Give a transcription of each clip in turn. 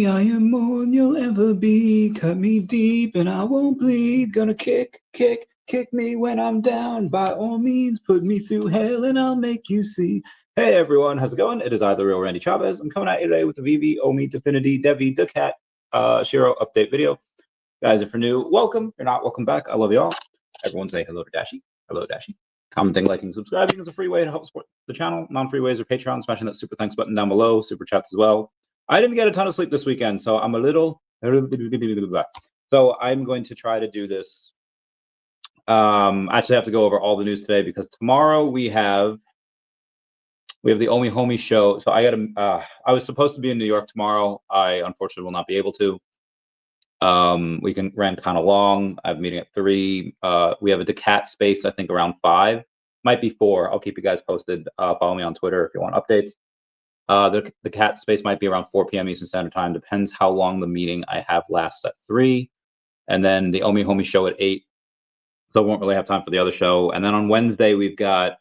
me, I am more than you'll ever be. Cut me deep and I won't bleed. Gonna kick me when I'm down. By all means, put me through hell and I'll make you see. Hey everyone, how's it going? It is I, the real Randy Chavez. I'm coming at you today with the VeVe, OMI, DEFFINITY, DEVVE, daCat, SHIRO update video. Guys, if you're new, welcome. If you're not, welcome back. I love you all. Everyone say hello to Dashi. Hello, Dashi. Commenting, liking, subscribing is a free way to help support the channel. Non-free ways are Patreon, smashing that super thanks button down below, super chats as well. I didn't get a ton of sleep this weekend, so I'm a little. So I'm going to try to do this. I actually have to go over all the news today because tomorrow we have the OMI Homie show. So I was supposed to be in New York tomorrow. I unfortunately will not be able to. We ran kind of long. I have a meeting at 3. We have a daCat space, I think around 5. Might be 4. I'll keep you guys posted. Follow me on Twitter if you want updates. The cat space might be around 4 p.m. Eastern Standard Time. Depends how long the meeting I have lasts at 3. And then the OMI Homie show at 8. So I won't really have time for the other show. And then on Wednesday, we've got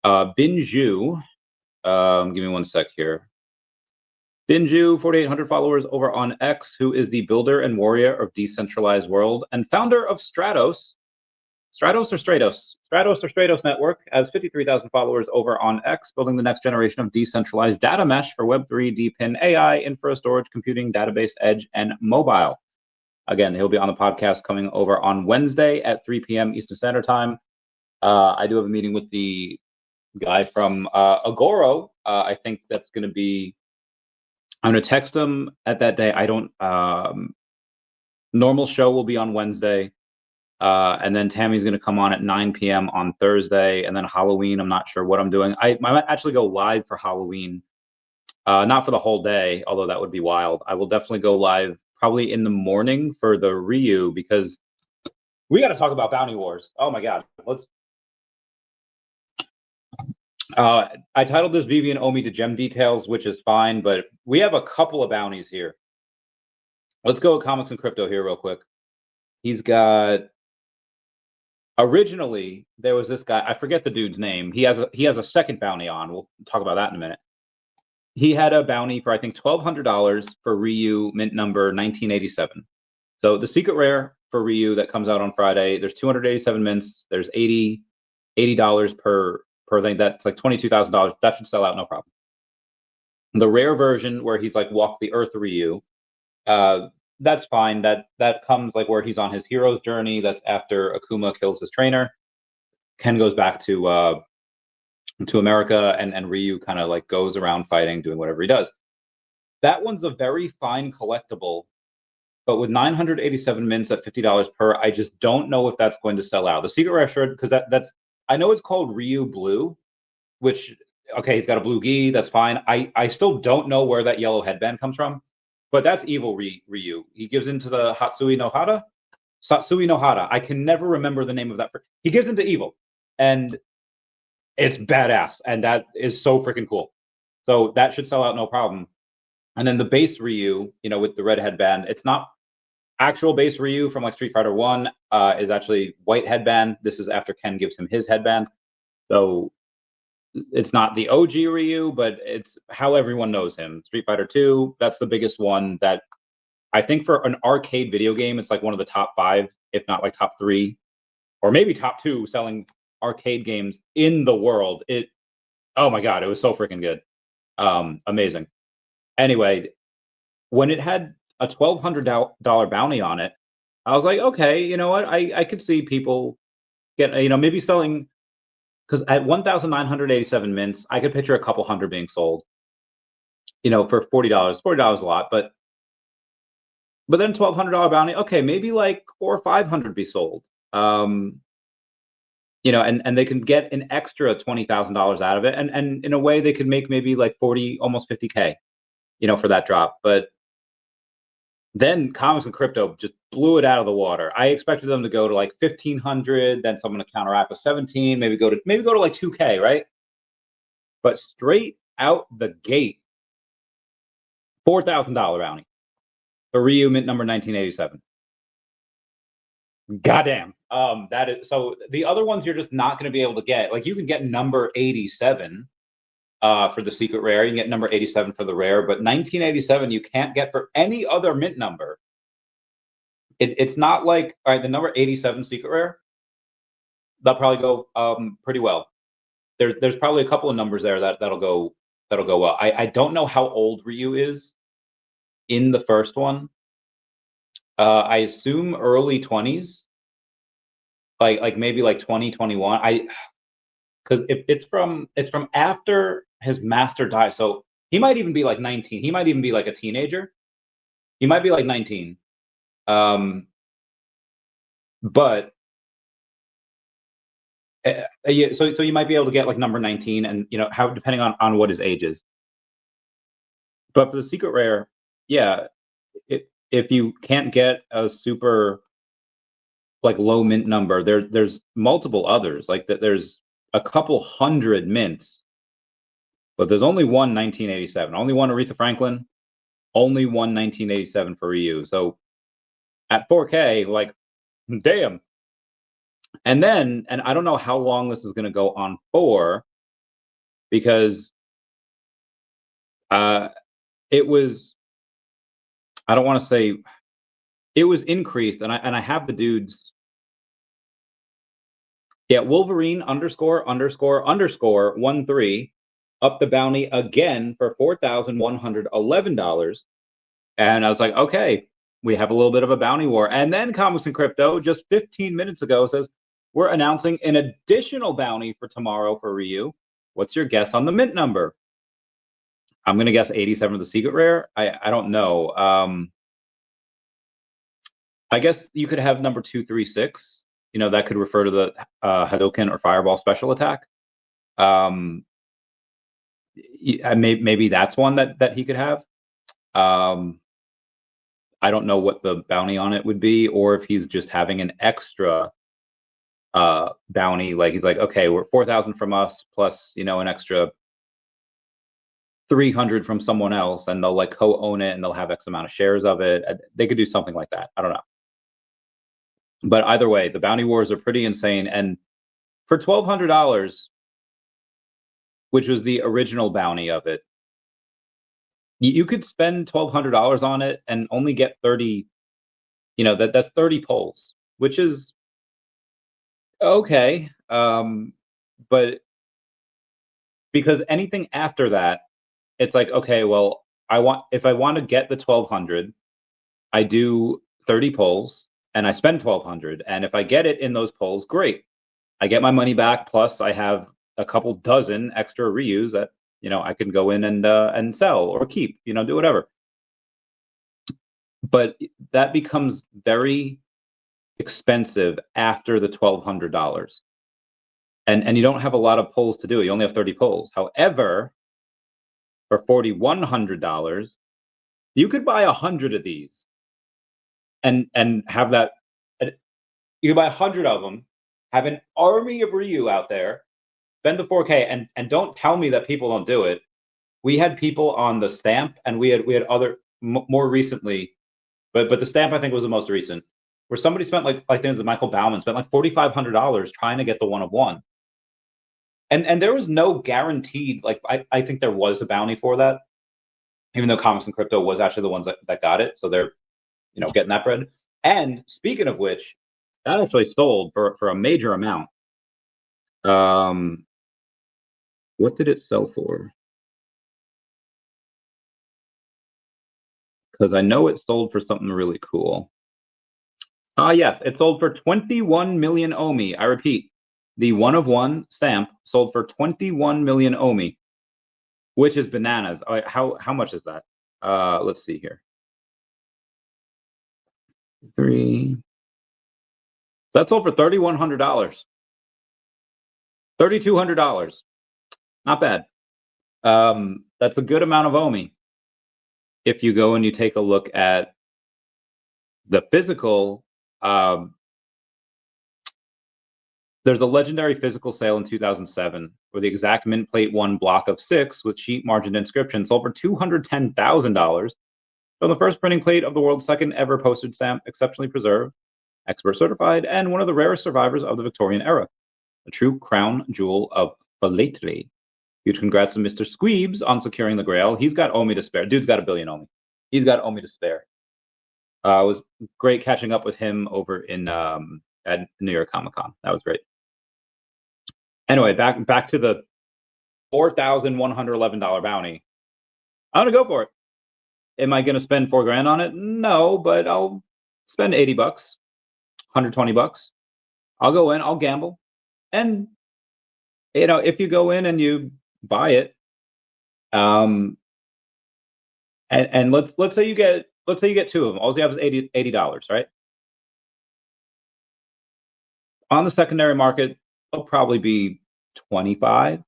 Binju. Give me one sec here. Binju, 4,800 followers over on X, who is the builder and warrior of Decentralized World and founder of Stratos. Stratos or Stratos? Stratos or Stratos Network has 53,000 followers over on X, building the next generation of decentralized data mesh for Web3, DePIN, AI, infra, storage, computing, database, edge, and mobile. Again, he'll be on the podcast coming over on Wednesday at 3 p.m. Eastern Standard Time. I do have a meeting with the guy from Agoro. I think that's going to be. I'm going to text him at that day. I don't. Normal show will be on Wednesday. And then Tammy's going to come on at 9 p.m. on Thursday. And then Halloween, I'm not sure what I'm doing. I might actually go live for Halloween. Not for the whole day, although that would be wild. I will definitely go live probably in the morning for the Ryu, because we got to talk about Bounty Wars. Oh, my God. I titled this VeVe and OMI to Gem Details, which is fine, but we have a couple of bounties here. Let's go with Comics and Crypto here real quick. He's got... Originally, there was this guy, I forget the dude's name. He has a second bounty on. We'll talk about that in a minute. He had a bounty for, I think, $1,200 for Ryu mint number 1987. So the secret rare for Ryu that comes out on Friday, there's 287 mints. There's $80 per thing. That's like $22,000. That should sell out, no problem. The rare version where he's like walk the Earth Ryu, that's fine. That comes like where he's on his hero's journey. That's after Akuma kills his trainer. Ken goes back to America, and Ryu kind of like goes around fighting, doing whatever he does. That one's a very fine collectible, but with 987 mints at $50 per, I just don't know if that's going to sell out. The secret rare shirt, because that's I know it's called Ryu Blue, which okay, he's got a blue gi. That's fine. I still don't know where that yellow headband comes from. But that's evil Ryu. He gives into the Hatsui no Hara? Satsui no Hara. I can never remember the name of that. He gives into evil. And it's badass. And that is so freaking cool. So that should sell out no problem. And then the base Ryu, with the red headband, it's not actual base Ryu from like Street Fighter 1, is actually white headband. This is after Ken gives him his headband. So it's not the OG Ryu, but it's how everyone knows him. Street Fighter 2, that's the biggest one that I think for an arcade video game, it's like one of the top 5, if not like top 3, or maybe top 2 selling arcade games in the world. Oh my God, it was so freaking good. Amazing. Anyway, when it had a $1,200 bounty on it, I was like, okay, you know what? I could see people get, maybe selling. Because at 1,987 mints, I could picture a couple hundred being sold, for $40. $40 a lot, but then $1,200 bounty, okay, maybe like 400 or 500 be sold. And they can get an extra $20,000 out of it, and in a way they could make maybe like 40, almost 50K, for that drop. But then Comics and Crypto just blew it out of the water. I expected them to go to like 1,500, then someone to counteract with 17, maybe go to like 2K, right? But straight out the gate, $4,000 bounty for Ryu mint number 1987. Goddamn. That is so. The other ones you're just not going to be able to get. Like you can get number 87, for the secret rare. You can get number 87 for the rare, but 1987 you can't get for any other mint number. It's not like, all right, the number 87 secret rare, that'll probably go pretty well. There's probably a couple of numbers there that'll go well. I don't know how old Ryu is in the first one. I assume early 20s, like maybe like 2021. Because it's from after his master dies, so he might even be like 19. He might even be like a teenager. He might be like 19. But yeah, so you might be able to get like number 19, and how, depending on what his age is. But for the secret rare, yeah, if you can't get a super like low mint number, there's multiple others. Like that, there's a couple hundred mints, but there's only one 1987, only one Aretha Franklin, only one 1987 for Ryu. So at 4K, like, damn. And I don't know how long this is going to go on for, because it was, I don't want to say, it was increased, and I have the dudes. Yeah, Wolverine ___13 up the bounty again for $4,111. And I was like, okay, we have a little bit of a bounty war. And then Comics and Crypto just 15 minutes ago says, we're announcing an additional bounty for tomorrow for Ryu. What's your guess on the mint number? I'm going to guess 87 of the secret rare. I don't know. I guess you could have number 236. That could refer to the Hadouken or Fireball special attack. Maybe that's one that he could have. I don't know what the bounty on it would be, or if he's just having an extra bounty. Like he's like, okay, we're 4,000 from us plus an extra 300 from someone else, and they'll like co-own it, and they'll have X amount of shares of it. They could do something like that. I don't know. But either way, the bounty wars are pretty insane. And for $1,200, which was the original bounty of it, you could spend $1,200 on it and only get 30. That's 30 polls, which is okay. But because anything after that, it's like, okay, well, if I want to get the 1,200, I do 30 polls. And I spend 1,200, and if I get it in those polls, great. I get my money back. Plus, I have a couple dozen extra Ryus that I can go in and sell or keep. Do whatever. But that becomes very expensive after the $1,200, and you don't have a lot of polls to do. You only have 30 polls. However, for $4,100, you could buy 100 of these. And have that, you can buy 100 of them, have an army of Ryu out there, spend the 4K, and don't tell me that people don't do it. We had people on the stamp, and we had other more recently, but the stamp I think was the most recent, where somebody spent like things that Michael Bauman spent like $4,500 trying to get the 1 of 1, and there was no guaranteed. Like I think there was a bounty for that, even though Comics and Crypto was actually the ones that got it, so they're getting that bread. And speaking of which, that actually sold for a major amount. What did it sell for? Because I know it sold for something really cool. Yes, it sold for 21 million OMI. I repeat, the 1 of 1 stamp sold for 21 million OMI, which is bananas. How much is that? Let's see here. 3. So that sold for $3,100. $3,200. Not bad. That's a good amount of OMI. If you go and you take a look at the physical, there's a legendary physical sale in 2007 where the exact mint plate 1 block of 6 with sheet margin inscription sold for $210,000. From the first printing plate of the world's second ever postage stamp, exceptionally preserved, expert certified, and one of the rarest survivors of the Victorian era, a true crown jewel of philately. Huge congrats to Mr. Squeebs on securing the Grail. He's got OMI to spare. Dude's got a billion OMI. He's got OMI to spare. It was great catching up with him over in at New York Comic Con. That was great. Anyway, back to the $4,111 bounty. I'm gonna go for it. Am I gonna spend $4 grand on it? No, but I'll spend 80 bucks, 120 bucks. I'll go in, I'll gamble. And you know, if you go in and you buy it, and let's say you get two of them. All you have is $80, right? On the secondary market, it'll probably be 25,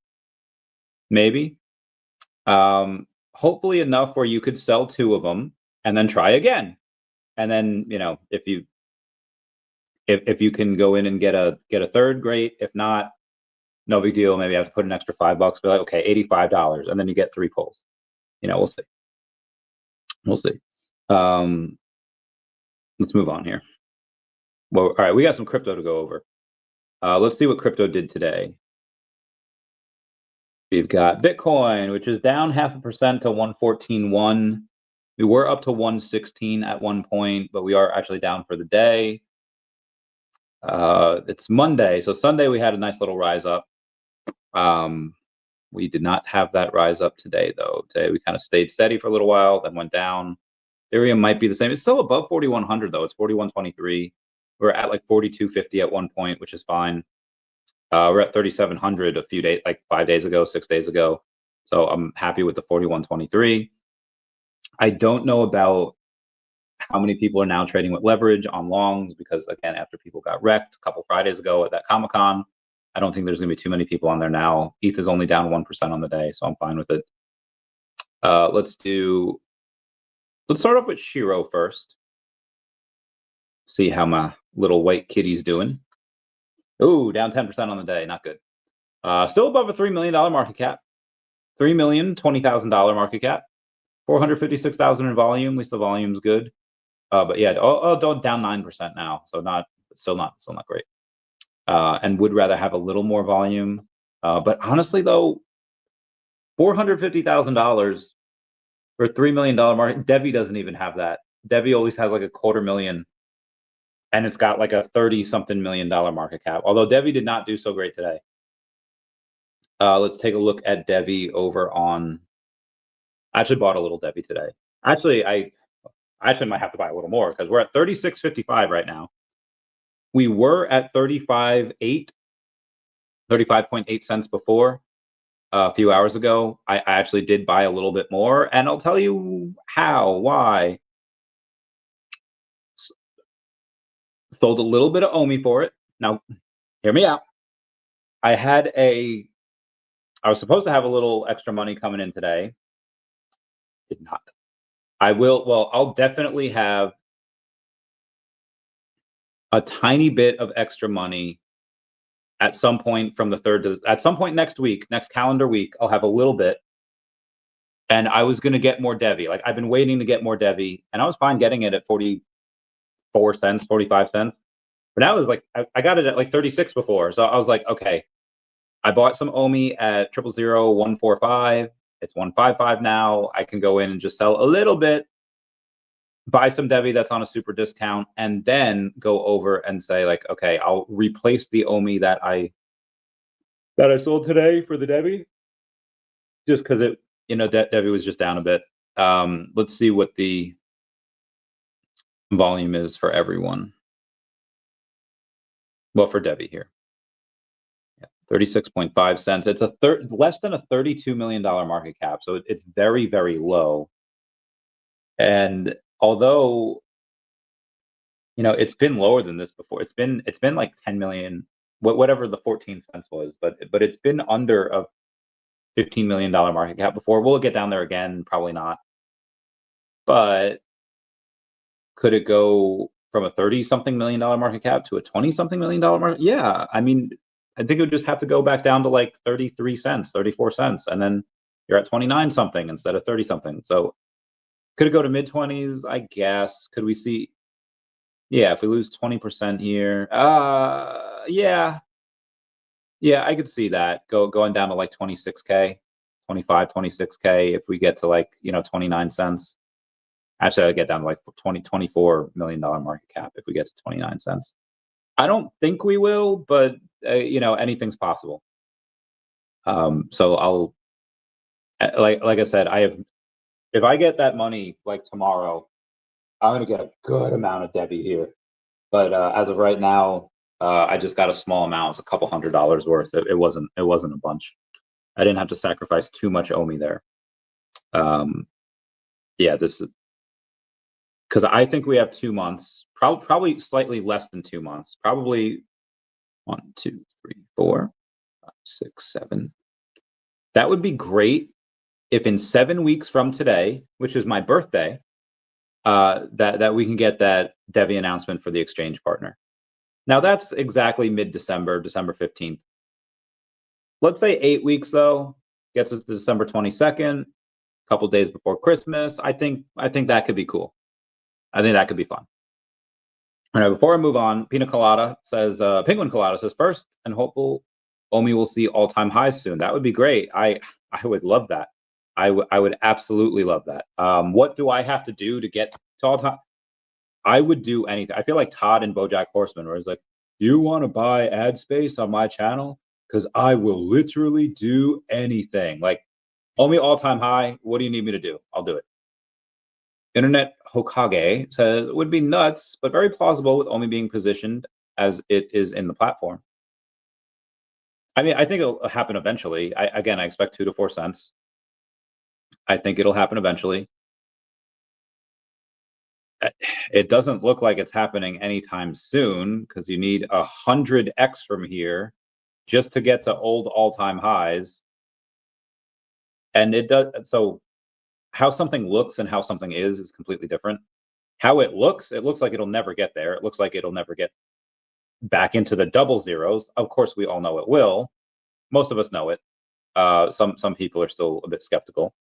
maybe. Hopefully enough where you could sell two of them and then try again. And then, you know, if you can go in and get a third, great. If not, no big deal. Maybe I have to put an extra $5. Be like, okay, $85, and then you get 3 pulls. You know, we'll see. We'll see. Let's move on here. Well, all right, we got some crypto to go over. Let's see what crypto did today. We've got Bitcoin, which is down 0.5% to 114.1. We were up to 116 at one point, but we are actually down for the day. It's Monday, so Sunday we had a nice little rise up. We did not have that rise up today, though. Today we kind of stayed steady for a little while, then went down. Ethereum might be the same. It's still above 4,100 though. It's 4,123. We're at like 4,250 at one point, which is fine. We're at 3,700 a few days, like 5 days ago, 6 days ago. So I'm happy with the 4,123. I don't know about how many people are now trading with leverage on longs because, again, after people got wrecked a couple Fridays ago at that Comic-Con, I don't think there's going to be too many people on there now. ETH is only down 1% on the day, so I'm fine with it. Let's start off with SHIRO first. See how my little white kitty's doing. Ooh, down 10% on the day, not good. Still above a $3 million market cap. $3,020,000 market cap. 456,000 in volume. At least the volume's good. But yeah, down 9% now. So still not great. And would rather have a little more volume. But honestly, though, $450,000 for $3 million market. DEVVE doesn't even have that. DEVVE always has like $250,000, and it's got like a $30-something million market cap. Although DEVVE did not do so great today. Let's take a look at DEVVE over on. I actually bought a little DEVVE today. Actually, I might have to buy a little more because we're at 36.55 right now. We were at 35.8 cents before. A few hours ago, I actually did buy a little bit more, and I'll tell you why. Sold a little bit of OMI for it. Now, hear me out. I was supposed to have a little extra money coming in today. Did not. I'll definitely have a tiny bit of extra money at some point from the at some point next week, next calendar week, I'll have a little bit. And I was going to get more DEVVE. Like, I've been waiting to get more DEVVE, and I was fine getting it at 44 cents, 45 cents. But now it was like, I got it at like 36 before. So I was like, okay, I bought some OMI at 0.00145. It's 155 now. I can go in and just sell a little bit, buy some DEVVE that's on a super discount, and then go over and say like, okay, I'll replace the OMI that I sold today for the DEVVE, just because it, you know, DEVVE was just down a bit. Let's see what the volume is for everyone. Well, for DEVVE here, 36.5 cents. It's less than a $32 million market cap, so it's very, very low. And although, you know, it's been lower than this before. It's been like 10 million, whatever the 14 cents was, but it's been under a $15 million market cap before. Will it get down there again? Probably not. But could it go from a 30-something million dollar market cap to a 20-something million dollar market? Yeah, I mean, I think it would just have to go back down to like 33 cents, 34 cents, and then you're at 29-something instead of 30-something. So could it go to mid-20s? I guess. Could we see? Yeah, if we lose 20% here, yeah. Yeah, I could see that going down to like 26K, 25, 26K if we get to like, 29 cents. Actually, I'd get down to like $24 million market cap if we get to 29 cents. I don't think we will, but anything's possible. So I'll like I said, if I get that money like tomorrow, I'm gonna get a good amount of DEVVE here. But as of right now, I just got a small amount. It's a couple $100 worth. It wasn't a bunch. I didn't have to sacrifice too much OMI there. Yeah, this is because I think we have 2 months, probably slightly less than 2 months, probably 1, 2, 3, 4, 5, 6, 7. That would be great if in 7 weeks from today, which is my birthday, that we can get that DEVVE announcement for the exchange partner. Now that's exactly mid-December, December 15th. Let's say 8 weeks though, gets us to December 22nd, a couple days before Christmas. I think that could be cool. I think that could be fun. All right, before I move on, Penguin Colada says, first and hopeful OMI will see all-time highs soon. That would be great. I would love that. I would absolutely love that. What do I have to do to get to all-time? I would do anything. I feel like Todd and BoJack Horseman, where it's like, do you want to buy ad space on my channel? Because I will literally do anything. Like, OMI all-time high. What do you need me to do? I'll do it. Internet Hokage says it would be nuts, but very plausible with OMI being positioned as it is in the platform. I mean, I think it'll happen eventually. I expect 2 to 4 cents. I think it'll happen eventually. It doesn't look like it's happening anytime soon because you need 100x from here just to get to old all-time highs. And it does. So how something looks and how something is completely different. How it looks like it'll never get there. It looks like it'll never get back into the double zeros. Of course, we all know it will. Most of us know it. Some people are still a bit skeptical.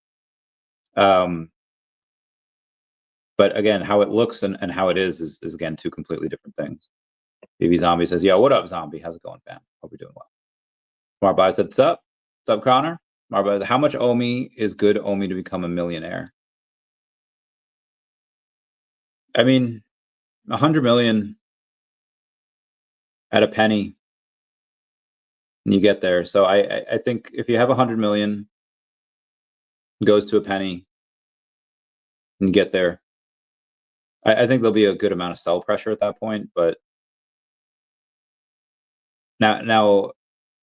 But again, how it looks and how it is again 2 completely different things. VeVe Zombie says, "Yo, what up, Zombie? How's it going, fam? Hope you're doing well." Smart Buy said, "What's up? What's up, Connor?" Smart Buy, how much OMI is good OMI to become a millionaire? I mean, 100 million at a penny, and you get there. So I think if you have 100 million, goes to a penny, and you get there, I think there'll be a good amount of sell pressure at that point. But now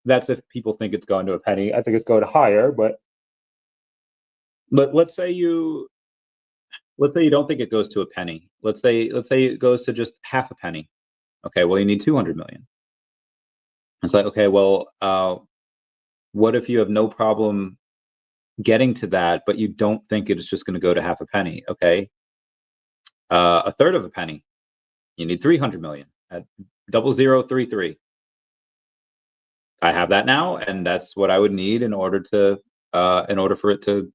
that's if people think it's going to a penny. I think it's going higher, but let's say you don't think it goes to a penny. Let's say it goes to just half a penny. Okay, well, you need 200 million. It's like, okay, well, what if you have no problem getting to that, but you don't think it's just going to go to half a penny? Okay, a third of a penny. You need 300 million at 0033. I have that now, and that's what I would need in order for it to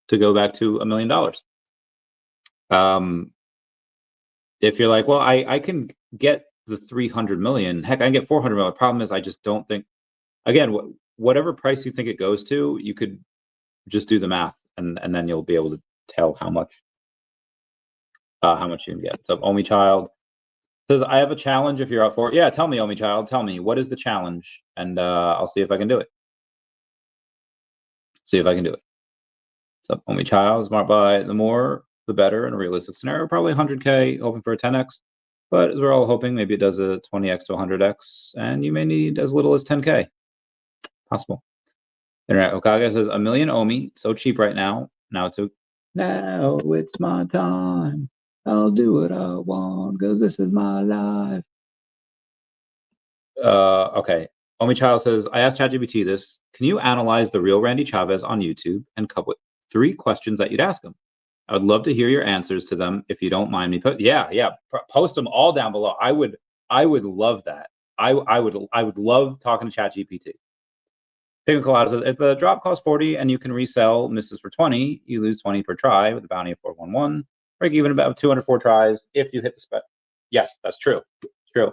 go back to $1 million. If you're like, well, I can get the 300 million, heck, I can get 400 million. The problem is I just don't think, again, whatever price you think it goes to, you could just do the math and then you'll be able to tell how much you can get. So OMI Child says, I have a challenge if you're up for it. Yeah, tell me, OMI Child, tell me, what is the challenge? And I'll see if I can do it. So OMI Child, Smart Buy, the more, the better in a realistic scenario, probably 100K, hoping for a 10x. But as we're all hoping, maybe it does a 20x to 100x, and you may need as little as 10K. Possible. Internet Okage says, 1 million OMI, so cheap right now. Now it's my time. I'll do what I want, because this is my life. Okay. OMI Child says, I asked ChatGPT this. Can you analyze the real Randy Chavez on YouTube and come with 3 questions that you'd ask him? I would love to hear your answers to them if you don't mind me. Post them all down below. I would love that. I would love talking to ChatGPT. Penguin Colada says, if the drop costs 40 and you can resell misses for 20, you lose 20 per try with a bounty of 411. Break even about 204 tries if you hit the spec. Yes, that's true. It's true.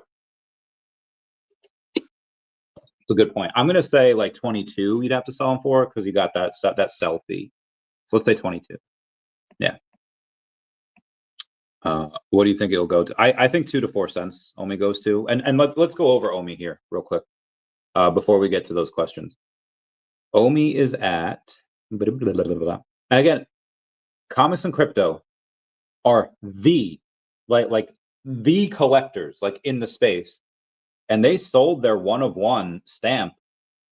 It's a good point. I'm going to say like 22 you'd have to sell them for because you got that sell fee. So let's say 22. Yeah. What do you think it'll go to? I think 2 to 4 cents OMI goes to. And let's go over OMI here real quick before we get to those questions. OMI is at, blah, blah, blah, blah, blah. And again, comics and crypto are the the collectors like in the space, and they sold their 1 of 1 stamp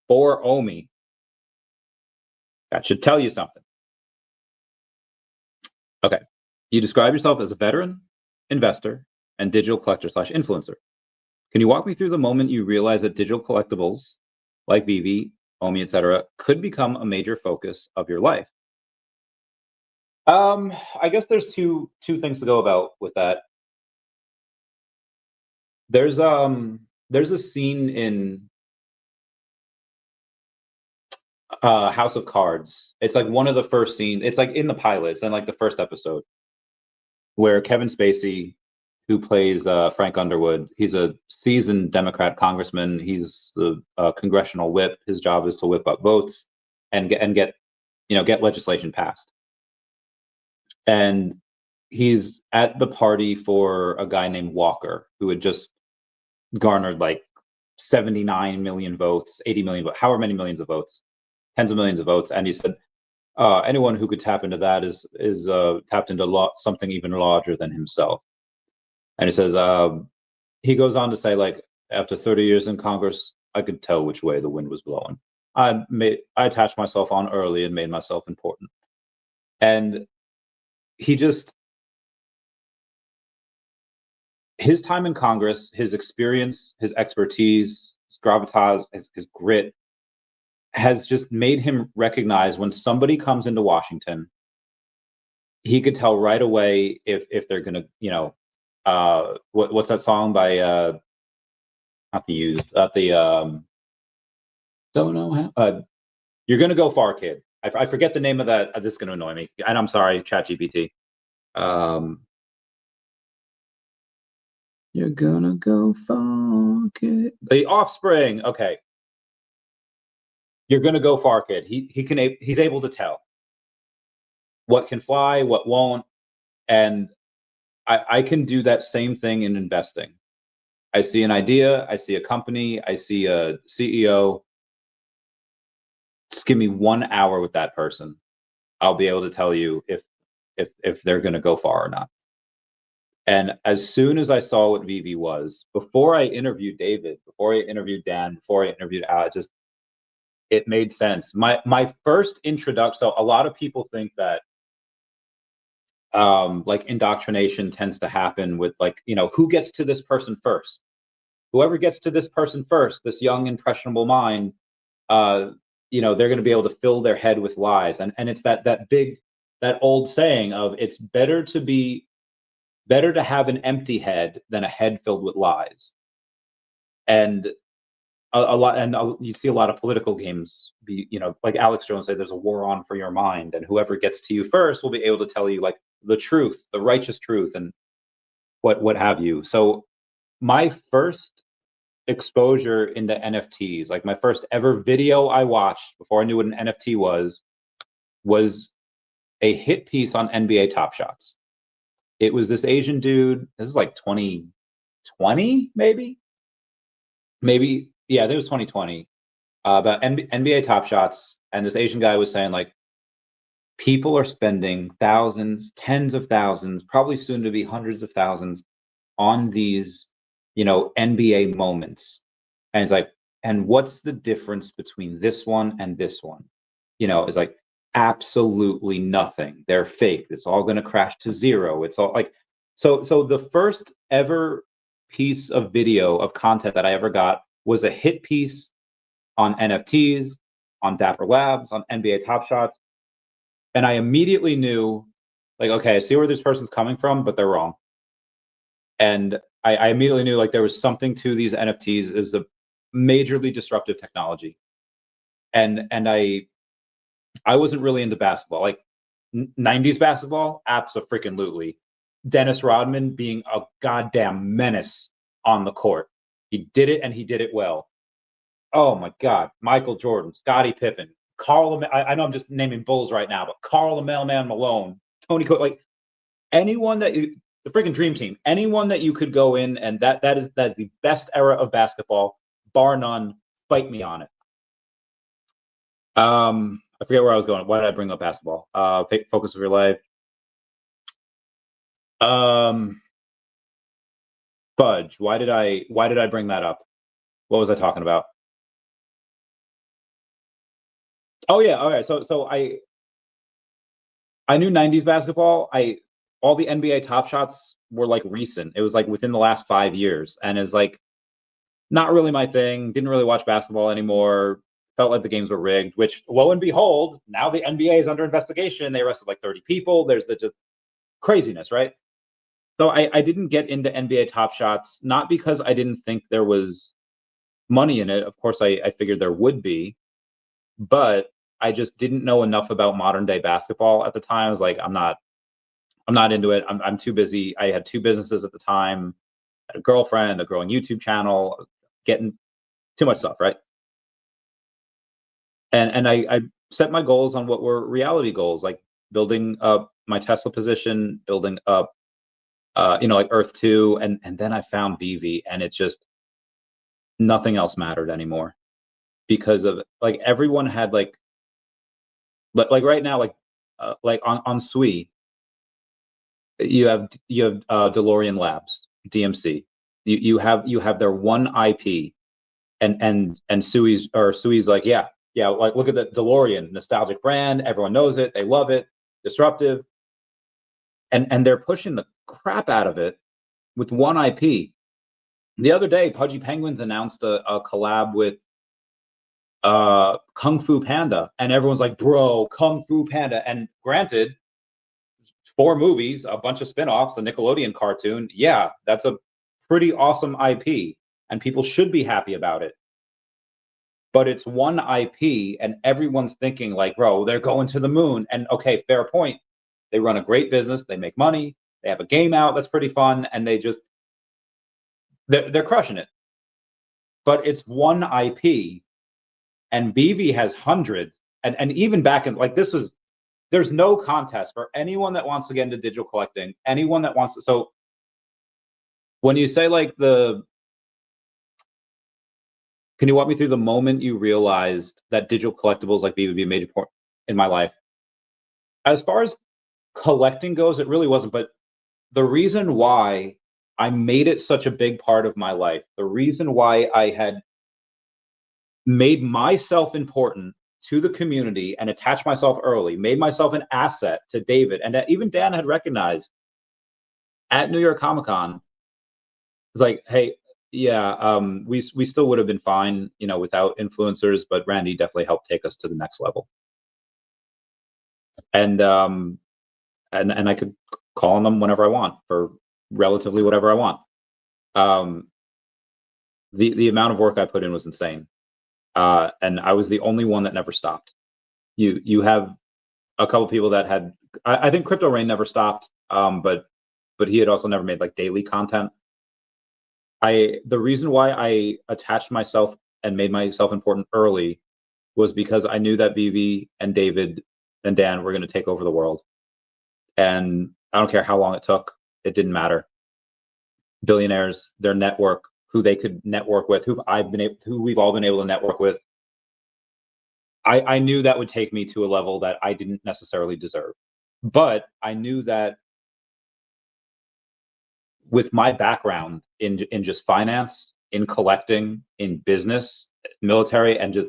for OMI. That should tell you something. Okay, you describe yourself as a veteran, investor, and digital collector / influencer. Can you walk me through the moment you realized that digital collectibles like VeVe, OMI, etc., could become a major focus of your life? I guess there's two things to go about with that. There's a scene in House of Cards. It's like one of the first scenes. It's like in the pilots and like the first episode where Kevin Spacey, who plays Frank Underwood, he's a seasoned Democrat congressman. He's the congressional whip. His job is to whip up votes and get legislation passed. And he's at the party for a guy named Walker, who had just garnered like 79 million votes, 80 million votes, however many millions of votes, tens of millions of votes. And he said, anyone who could tap into that is tapped into something even larger than himself. And he says, he goes on to say, like, after 30 years in Congress, I could tell which way the wind was blowing. I attached myself on early and made myself important. And he just, his time in Congress, his experience, his expertise, his gravitas, his grit has just made him recognize when somebody comes into Washington, he could tell right away if they're going to, what's that song by, not the don't know how, You're Gonna Go Far, Kid. I forget the name of that. This is going to annoy me. And I'm sorry, ChatGPT. You're gonna go far, kid. The Offspring. Okay. You're gonna go far, kid. He's able to tell what can fly, what won't, and I can do that same thing in investing. I see an idea, I see a company, I see a CEO. Just give me 1 hour with that person. I'll be able to tell you if they're gonna go far or not. And as soon as I saw what VeVe was, before I interviewed David, before I interviewed Dan, before I interviewed Al, it made sense. My first introduction. So a lot of people think that like indoctrination tends to happen with like, who gets to this person first? Whoever gets to this person first, this young impressionable mind, they're going to be able to fill their head with lies. And it's that old saying of it's better to have an empty head than a head filled with lies. And a lot, and you see a lot of political games be, like Alex Jones said, there's a war on for your mind, and whoever gets to you first will be able to tell you like the truth, the righteous truth, and what have you. So my first exposure into NFTs, like my first ever video I watched before I knew what an NFT was a hit piece on NBA Top Shots. It was this Asian dude. This is like 2020, maybe. Yeah, it was 2020. About NBA Top Shots, and this Asian guy was saying like, people are spending thousands, tens of thousands, probably soon to be hundreds of thousands on these, NBA moments. And it's like, and what's the difference between this one and this one? It's like absolutely nothing. They're fake. It's all going to crash to zero. It's all like, so the first ever piece of video of content that I ever got was a hit piece on NFTs, on Dapper Labs, on NBA Top Shots. And I immediately knew, like, okay, I see where this person's coming from, but they're wrong. And I immediately knew like there was something to these NFTs. It was a majorly disruptive technology. And I wasn't really into basketball, like 90s basketball, abso-freaking-lutely. Dennis Rodman being a goddamn menace on the court. He did it, and he did it well. Oh my God, Michael Jordan, Scottie Pippen, I know I'm just naming Bulls right now, but Carl the Mailman Malone, Tony like anyone that the freaking dream team, anyone that you could go in, and that is the best era of basketball, bar none. Fight me on it. I forget where I was going. Why did I bring up basketball? Focus of your life. Fudge. Why did I bring that up? What was I talking about? Oh yeah. All right. So I knew 90s basketball. All the NBA Top Shots were like recent. It was like within the last 5 years, and it's like not really my thing. Didn't really watch basketball anymore. Felt like the games were rigged. Which, lo and behold, now the NBA is under investigation. They arrested like 30 people. There's just craziness, right? So I didn't get into NBA Top Shots, not because I didn't think there was money in it. Of course, I figured there would be, but I just didn't know enough about modern day basketball at the time. I was like, I'm not into it. I'm too busy. I had two businesses at the time, I had a girlfriend, a growing YouTube channel, getting too much stuff, right? And I set my goals on what were reality goals, like building up my Tesla position, building up like Earth2, and then I found VeVe, and it's just nothing else mattered anymore because of like everyone had like right now like on SWE you have DeLorean Labs, DMC. You have their one IP, and Sui's like, yeah, like look at the DeLorean, nostalgic brand, everyone knows it, they love it, disruptive, and they're pushing the crap out of it with one IP. The other day, Pudgy Penguins announced a collab with Kung Fu Panda, and everyone's like, bro, Kung Fu Panda. And granted, 4 movies, a bunch of spin-offs, a Nickelodeon cartoon. Yeah, that's a pretty awesome IP, and people should be happy about it. But it's one IP, and everyone's thinking like, bro, they're going to the moon. And okay, fair point. They run a great business, they make money, they have a game out that's pretty fun, and they're crushing it. But it's one IP, and VeVe has hundreds, and even back in like there's no contest for anyone that wants to get into digital collecting, anyone that wants to. So when you say like can you walk me through the moment you realized that digital collectibles like VeVe would be a major part in my life? As far as collecting goes, it really wasn't. But the reason why I made it such a big part of my life, the reason why I had made myself important to the community and attached myself early, made myself an asset to David, and that even Dan had recognized at New York Comic Con. It's like, hey, yeah, we still would have been fine, without influencers, but Randy definitely helped take us to the next level. And I could call on them whenever I want for relatively whatever I want. The amount of work I put in was insane. And I was the only one that never stopped. You have a couple people that had, I think Crypto Rain never stopped, but he had also never made like daily content. The reason why I attached myself and made myself important early was because I knew that VeVe and David and Dan were going to take over the world. And I don't care how long it took, it didn't matter. Billionaires, their network, who they could network with, who we've all been able to network with. I knew that would take me to a level that I didn't necessarily deserve. But I knew that with my background in just finance, in collecting, in business, military, and just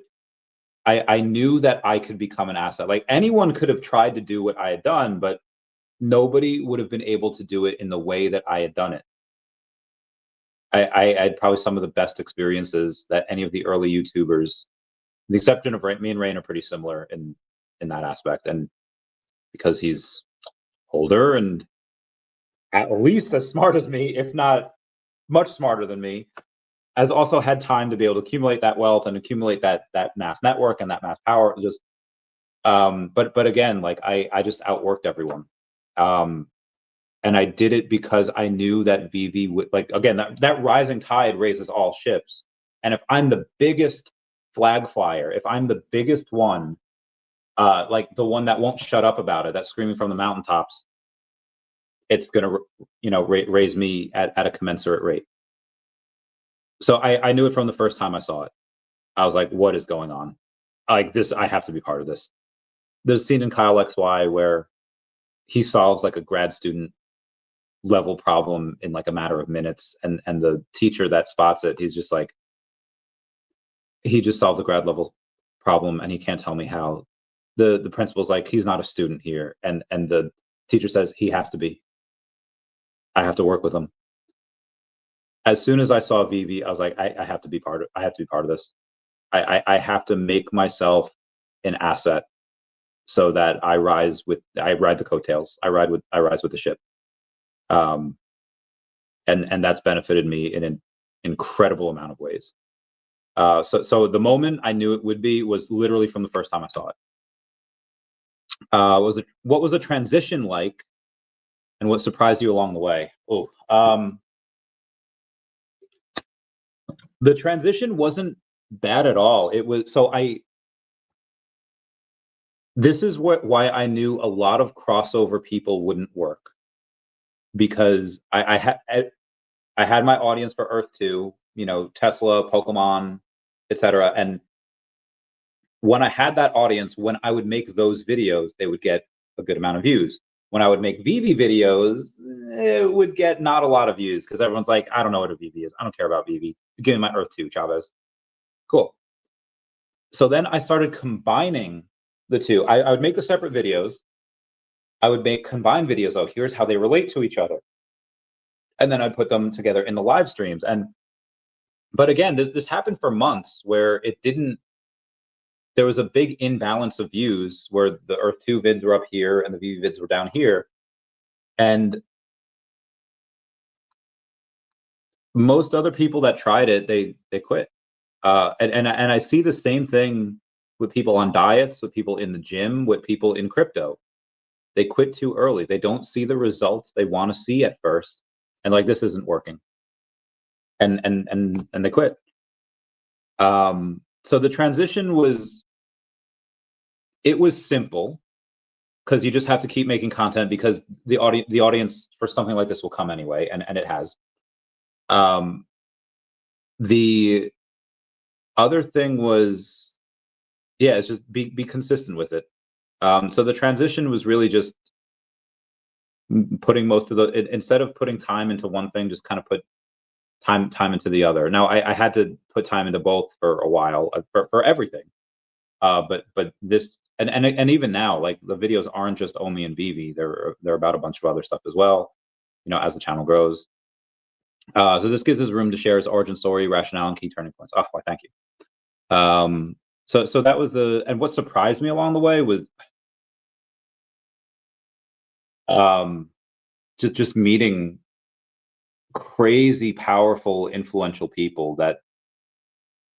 I knew that I could become an asset. Like anyone could have tried to do what I had done, but nobody would have been able to do it in the way that I had done it. I had probably some of the best experiences that any of the early YouTubers, the exception of me and Rain, are pretty similar in that aspect. And because he's older and at least as smart as me, if not much smarter than me, has also had time to be able to accumulate that wealth and accumulate that mass network and that mass power. Just but again, like I just outworked everyone. And I did it because I knew that VeVe would, like, again, that rising tide raises all ships. And if I'm the biggest flag flyer, if I'm the biggest one, like the one that won't shut up about it, that's screaming from the mountaintops, it's gonna, raise me at a commensurate rate. So I knew it from the first time I saw it. I was like, what is going on? Like this, I have to be part of this. There's a scene in Kyle XY where he solves like a grad student level problem in like a matter of minutes, and the teacher that spots it, he's just like, he just solved the grad level problem and he can't tell me how. The principal's like, he's not a student here, and the teacher says he has to be. I have to work with him. As soon as I saw VeVe, I was like, I have to be part of. I have to be part of this. I have to make myself an asset so that I ride the coattails. I rise with the ship. And that's benefited me in an incredible amount of ways. So the moment I knew it would be was literally from the first time I saw it. What was a transition like, and what surprised you along the way? The transition wasn't bad at all. It was, this is why I knew a lot of crossover people wouldn't work, because I had my audience for Earth2, Tesla, Pokemon, etc. And when I had that audience, when I would make those videos, they would get a good amount of views. When I would make VeVe videos, it would get not a lot of views, because everyone's like, I don't know what a VeVe is. I don't care about VeVe. Give me my Earth2, Chavez. Cool. So then I started combining the two. I would make the separate videos. I would make combined videos. Oh, here's how they relate to each other. And then I'd put them together in the live streams. But again, this happened for months where there was a big imbalance of views, where the Earth2 vids were up here and the VeVe vids were down here. And most other people that tried it, they quit. And I see the same thing with people on diets, with people in the gym, with people in crypto. They quit too early. They don't see the results they want to see at first, and like, this isn't working. And they quit. So the transition was simple, because you just have to keep making content, because the audience for something like this will come anyway, and it has. The other thing was, it's just be consistent with it. So the transition was really just putting most of instead of putting time into one thing, just kind of put time into the other. Now I had to put time into both for a while, for everything. But this, and even now, like, the videos aren't just OMI and VeVe. They're about a bunch of other stuff as well, as the channel grows. So this gives us room to share its origin story, rationale, and key turning points. Oh, why, thank you. So that was and what surprised me along the way was just meeting crazy, powerful, influential people that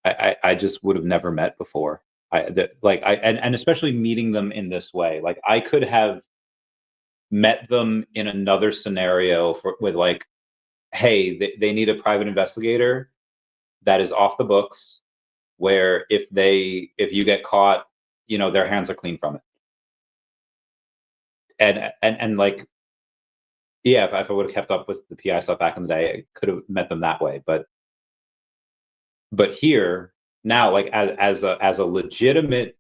I just would have never met before. And especially meeting them in this way. Like, I could have met them in another scenario with like, hey, they need a private investigator that is off the books, where if you get caught, their hands are clean from it. And like, yeah, if I would have kept up with the PI stuff back in the day, I could have met them that way. But here now, like, as a legitimate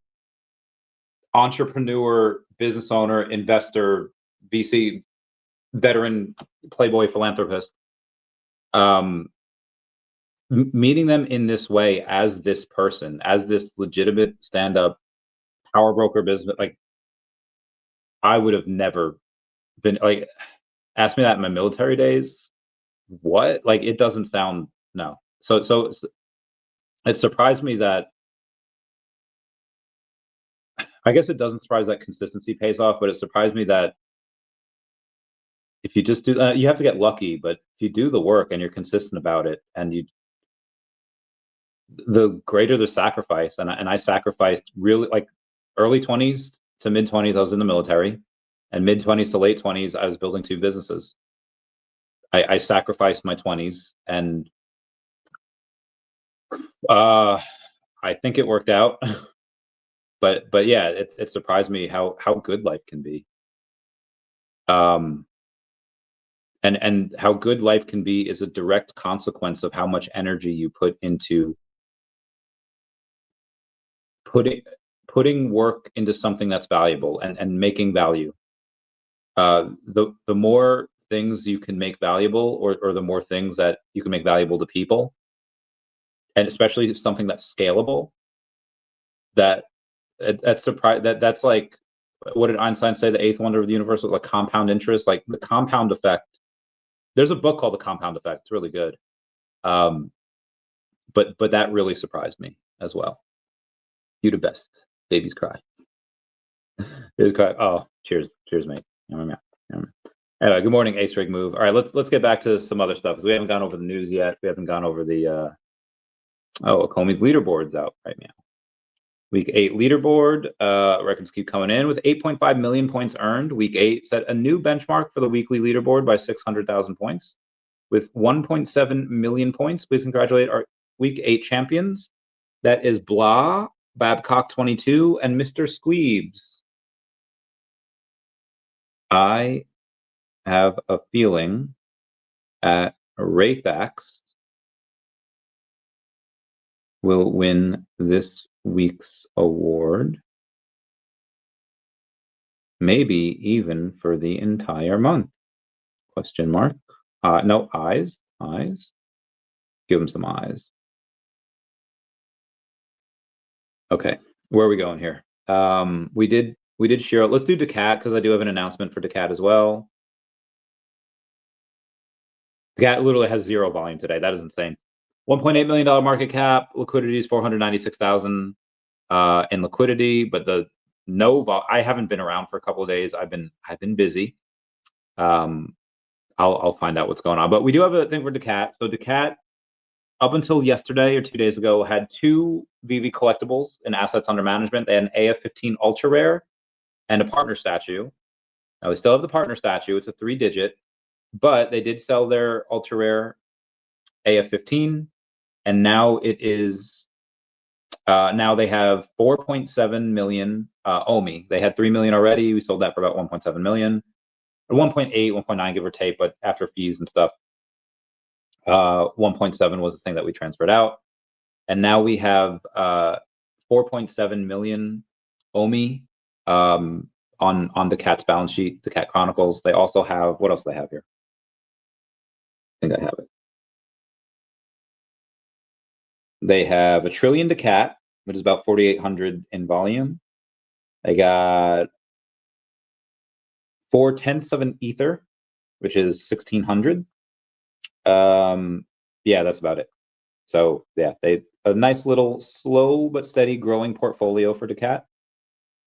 entrepreneur, business owner, investor, VC, veteran, playboy, philanthropist, meeting them in this way, as this person, as this legitimate stand-up power broker business, like, I would have never been, like, ask me that in my military days. What? Like, it doesn't sound, no. So it surprised me that, I guess it doesn't surprise that consistency pays off, but it surprised me that if you just do that, you have to get lucky, but if you do the work and you're consistent about it, and the greater the sacrifice. And I sacrificed, really, like, early 20s to mid 20s, I was in the military, and mid 20s to late 20s, I was building 2 businesses. I sacrificed my 20s, and I think it worked out. But yeah, it surprised me how good life can be. And how good life can be is a direct consequence of how much energy you put into putting work into something that's valuable and making value. The more things you can make valuable, or the more things that you can make valuable to people, and especially something that's scalable, that's like, what did Einstein say? The eighth wonder of the universe was like compound interest, like the compound effect. There's a book called The Compound Effect. It's really good. But that really surprised me as well. You the best. Babies cry. Babies cry. Oh, cheers, mate. Anyway, good morning, Ace Rig Move. All right, let's get back to some other stuff, because we haven't gone over the news yet. We haven't gone over the Komi's leaderboard's out right now. Week 8 leaderboard, records keep coming in with 8.5 million points earned. Week 8 set a new benchmark for the weekly leaderboard by 600,000 points with 1.7 million points. Please congratulate our Week 8 champions. That is Blah, Babcock22, and Mr. Squeebs. I have a feeling at Rayfax will win this week's award, maybe even for the entire month. Question mark. No, eyes. Give him some eyes. Okay, where are we going here? We did SHIRO. Let's do daCat, because I do have an announcement for daCat as well. daCat literally has 0 volume today. That is insane. $1.8 million market cap. Liquidity is 496,000 in liquidity, but I haven't been around for a couple of days. I've been busy. I'll find out what's going on. But we do have a thing for daCat. So daCat, up until yesterday or 2 days ago, had 2 VeVe collectibles in assets under management. They had an AF15 ultra rare and a partner statue. Now we still have the partner statue. It's a 3-digit, but they did sell their ultra rare AF15, and now it is now they have 4.7 million OMI. They had 3 million already. We sold that for about 1.7 million, or 1.8, 1.9, give or take, but after fees and stuff. 1.7 was the thing that we transferred out, and now we have 4.7 million OMI on daCat's balance sheet, daCat Chronicles. They also have, what else do they have here? I think I have it. They have 1 trillion daCat, which is about 4,800 in volume. They got 4/10 of an ether, which is 1,600. Yeah, that's about it. So yeah, a nice little slow but steady growing portfolio for daCat.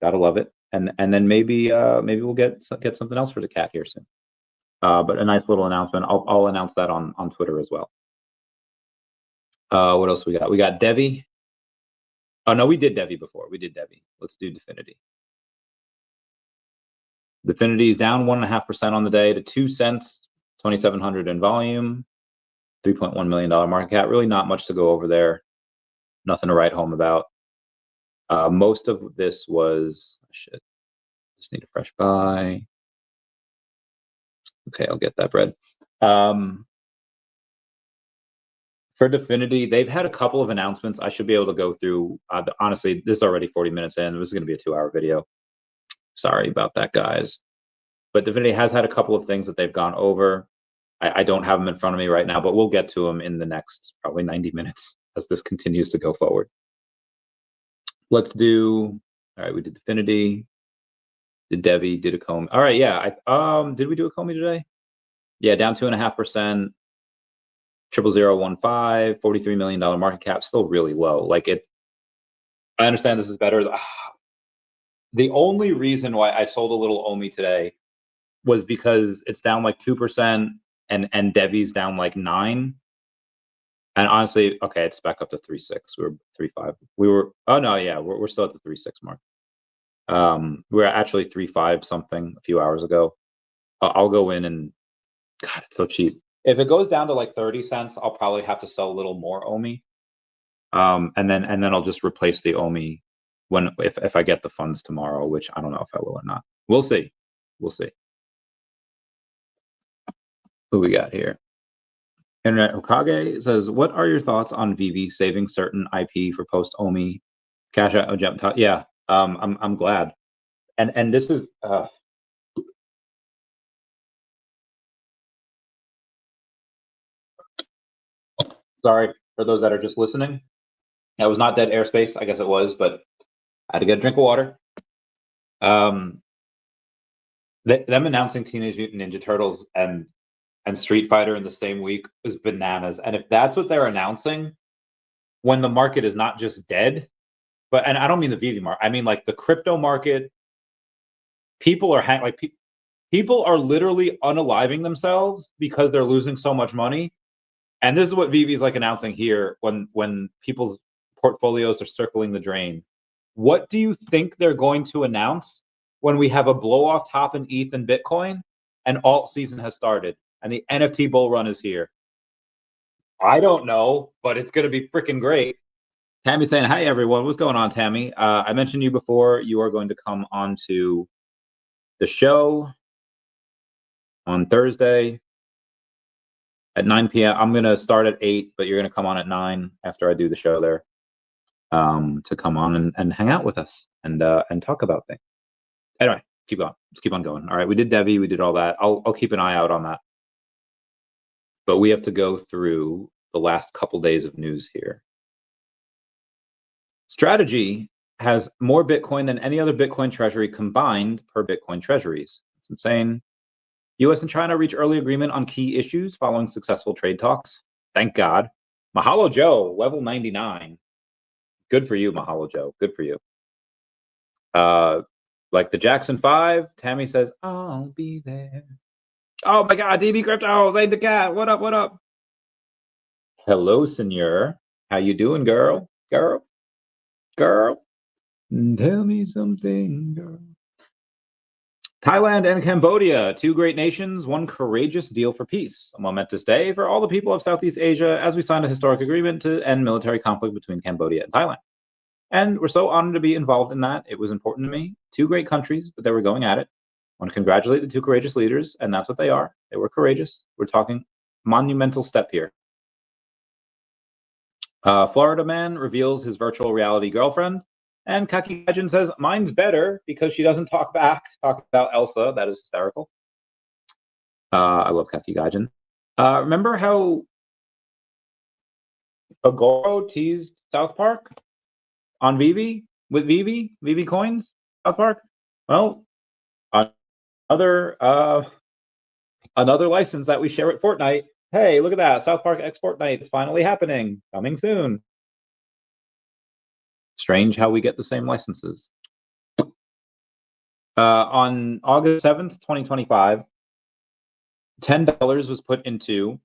Gotta love it. And then maybe we'll get something else for daCat here soon. But a nice little announcement. I'll announce that on Twitter as well. What else we got? We got DEVVE. Oh no, we did DEVVE before. We did DEVVE. Let's do DEFINITY. DEFINITY is down 1.5% on the day to 2 cents, 2,700 in volume, $3.1 million market cap. Really not much to go over there. Nothing to write home about. Most of this was, shit, just need a fresh buy. Okay, I'll get that bread. For DEFINITY, they've had a couple of announcements. I should be able to go through. Honestly, this is already 40 minutes in. This is going to be a 2-hour video. Sorry about that, guys. But DEFINITY has had a couple of things that they've gone over. I don't have them in front of me right now, but we'll get to them in the next probably 90 minutes as this continues to go forward. Let's do, all right, we did DEFINITY, did DEVVE, did a Komi. All right, yeah. Did we do a Komi today? Yeah, down 2.5%. 00015, $43 million market cap, still really low. Like I understand this is better. The only reason why I sold a little OMI today was because it's down like 2% and DEVVE's down like 9%. And honestly, okay, it's back up to 3.6. We were 3.5. We were, oh no, yeah, we're still at the 3.6 mark. We were actually 3.5 something a few hours ago. I'll go in and, God, it's so cheap. If it goes down to like 30 cents, I'll probably have to sell a little more OMI. And then I'll just replace the OMI if I get the funds tomorrow, which I don't know if I will or not. We'll see. We'll see. Who we got here? Internet Hokage says, "What are your thoughts on VeVe saving certain IP for post OMI cash out jump top?" Yeah, I'm glad. And this is sorry for those that are just listening. That was not dead airspace. I guess it was, but I had to get a drink of water. Them announcing Teenage Mutant Ninja Turtles and Street Fighter in the same week is bananas. And if that's what they're announcing, when the market is not just dead, and I don't mean the VeVe market, I mean like the crypto market. People are people are literally unaliving themselves because they're losing so much money. And this is what VeVe is like announcing here when people's portfolios are circling the drain. What do you think they're going to announce when we have a blow off top in ETH and Bitcoin and alt season has started and the NFT bull run is here? I don't know, but it's going to be freaking great. Tammy saying, "Hi everyone, what's going on, Tammy? I mentioned you before. You are going to come on to the show on Thursday at 9 p.m. I'm going to start at 8, but you're going to come on at 9 after I do the show there to come on and hang out with us and talk about things. Anyway, keep going. Let's keep on going. All right, we did DEVVE, we did all that. I'll keep an eye out on that. But we have to go through the last couple days of news here. Strategy has more Bitcoin than any other Bitcoin treasury combined per Bitcoin treasuries. It's insane. US and China reach early agreement on key issues following successful trade talks. Thank God. Mahalo Joe, level 99. Good for you, Mahalo Joe. Good for you. Like the Jackson 5, Tammy says, "I'll be there." Oh my God, DB Cryptos, hey daCat, what up, what up? Hello, senor. How you doing, girl? Girl? Tell me something, girl. Thailand and Cambodia, two great nations, one courageous deal for peace. A momentous day for all the people of Southeast Asia as we signed a historic agreement to end military conflict between Cambodia and Thailand. And we're so honored to be involved in that. It was important to me. Two great countries, but they were going at it. I want to congratulate the two courageous leaders, and that's what they are. They were courageous. We're talking monumental step here. Florida man reveals his virtual reality girlfriend. And Kaki Legend says, "Mine's better because she doesn't talk back." Talk about Elsa. That is hysterical. I love Kaki Gaijin. Remember how Agoro teased South Park on VeVe with VeVe coins? South Park? Well, another license that we share with Fortnite. Hey, look at that. South Park X Fortnite is finally happening. Coming soon. Strange how we get the same licenses. On August 7th, 2025, $10 was put into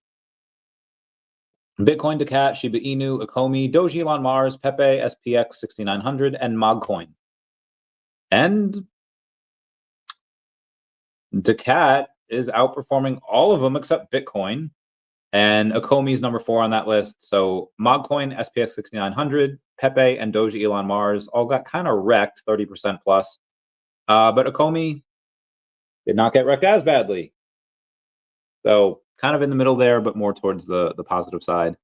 Bitcoin, daCat, Shiba Inu, Okomi, Doji, Elon Mars, Pepe, SPX 6900, and Mogcoin. And daCat is outperforming all of them except Bitcoin. And Okomi is number 4 on that list. So Mogcoin, SPX 6900, Pepe, and Doji, Elon Mars all got kind of wrecked, 30% plus. But Okomi did not get wrecked as badly. So kind of in the middle there, but more towards the positive side.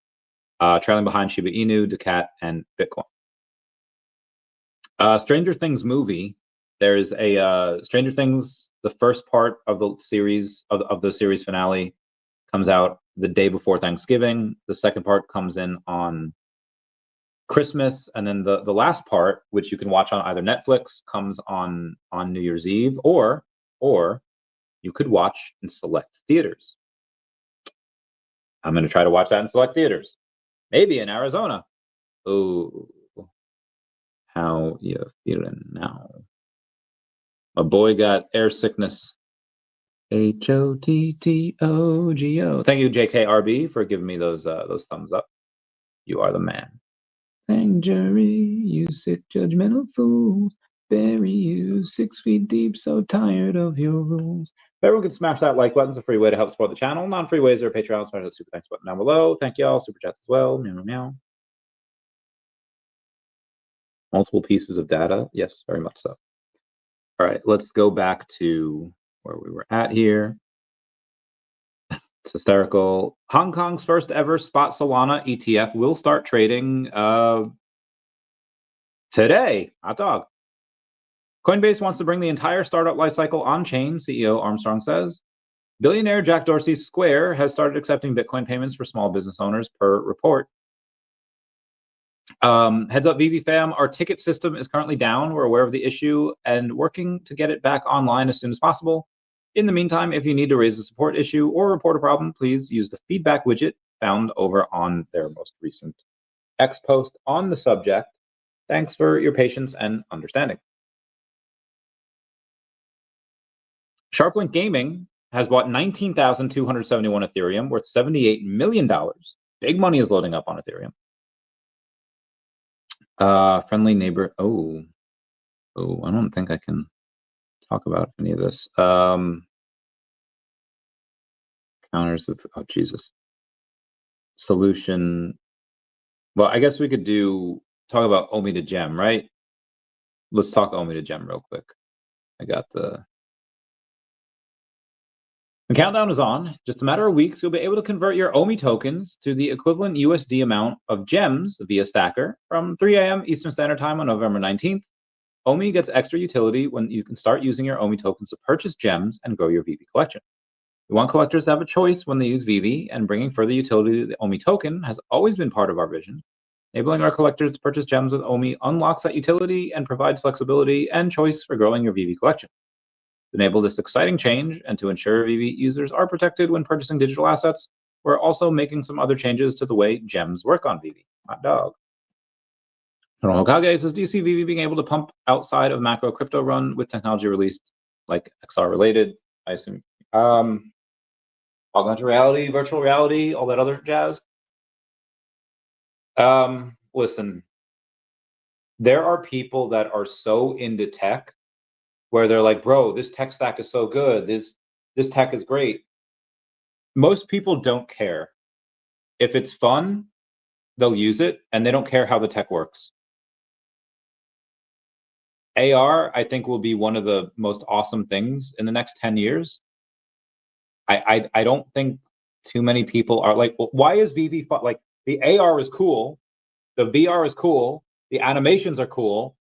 Trailing behind Shiba Inu, daCat, and Bitcoin. Stranger Things movie. There's a Stranger Things, the first part of the series, of the series finale, comes out the day before Thanksgiving. The second part comes in on Christmas, and then the last part, which you can watch on either Netflix, comes on New Year's Eve, or you could watch in select theaters. I'm going to try to watch that in select theaters. Maybe in Arizona. Oh, how you feeling now? My boy got air sickness. HOTTOGO. Thank you, JKRB, for giving me those thumbs up. You are the man. Thank jury, you sick judgmental fools. Bury you 6 feet deep, so tired of your rules. If everyone can smash that like button, it's a free way to help support the channel. Non-free ways are Patreon, smash that super thanks button down below. Thank y'all. Super chats as well. Meow, meow, meow. Multiple pieces of data? Yes, very much so. All right, let's go back to where we were at here. It's hysterical. Hong Kong's first ever spot Solana ETF will start trading today. Hot dog. Coinbase wants to bring the entire startup lifecycle on-chain, CEO Armstrong says. Billionaire Jack Dorsey's Square has started accepting Bitcoin payments for small business owners per report. Heads up, VeVe fam, our ticket system is currently down. We're aware of the issue and working to get it back online as soon as possible. In the meantime, if you need to raise a support issue or report a problem, please use the feedback widget found over on their most recent X post on the subject. Thanks for your patience and understanding. Sharplink Gaming has bought 19,271 Ethereum worth $78 million. Big money is loading up on Ethereum. Friendly neighbor. Oh, I don't think I can talk about any of this. Counters of, oh, Jesus. Solution. Well, I guess we could talk about OMI to gem, right? Let's talk OMI to gem real quick. I got the countdown is on. Just a matter of weeks, you'll be able to convert your OMI tokens to the equivalent USD amount of gems via Stacker from 3 a.m. Eastern Standard Time on November 19th. OMI gets extra utility when you can start using your OMI tokens to purchase gems and grow your VeVe collection. We want collectors to have a choice when they use VeVe, and bringing further utility to the OMI token has always been part of our vision. Enabling our collectors to purchase gems with OMI unlocks that utility and provides flexibility and choice for growing your VeVe collection. To enable this exciting change and to ensure VeVe users are protected when purchasing digital assets, we're also making some other changes to the way gems work on VeVe. Hot dog. Hokage says, do you see VeVe being able to pump outside of macro crypto run with technology released like XR related? I assume. Augmented reality, virtual reality, all that other jazz. Listen, there are people that are so into tech where they're like, bro, this tech stack is so good. This tech is great. Most people don't care. If it's fun, they'll use it, and they don't care how the tech works. AR, I think, will be one of the most awesome things in the next 10 years. I don't think too many people are like, well, why is VeVe fun? Like, the AR is cool, the VR is cool, the animations are cool,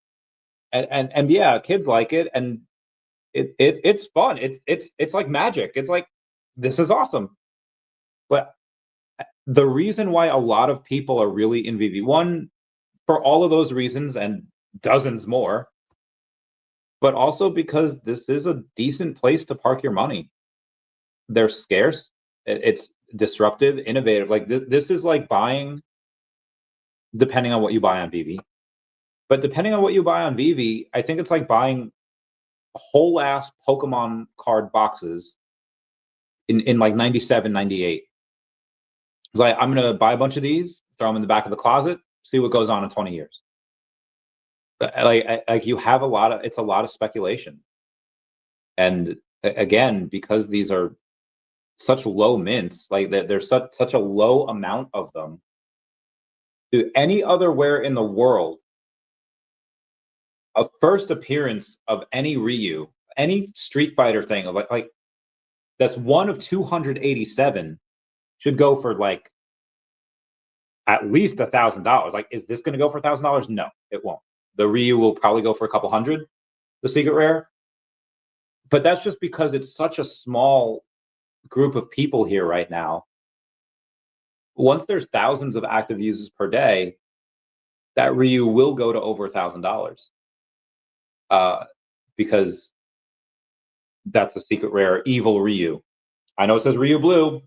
and yeah, kids like it, and it's fun. It's like magic. It's like, this is awesome. But the reason why a lot of people are really in VeVe, one, for all of those reasons and dozens more, but also because this is a decent place to park your money. They're scarce. It's disruptive, innovative. Like this is like buying, depending on what you buy on VeVe. But depending on what you buy on VeVe, I think it's like buying whole ass Pokemon card boxes in like 97, 98. It's like, I'm going to buy a bunch of these, throw them in the back of the closet, see what goes on in 20 years. But like you have it's a lot of speculation. And again, because these are such low mints, like there's such a low amount of them. To any other where in the world, a first appearance of any Ryu, any Street Fighter thing, like that's one of 287, should go for like at least $1,000. Like, is this going to go for $1,000? No, it won't. The Ryu will probably go for a couple hundred, the secret rare. But that's just because it's such a small group of people here right now. Once there's thousands of active users per day, that Ryu will go to over $1,000. Because that's a secret rare evil Ryu. I know it says Ryu Blue.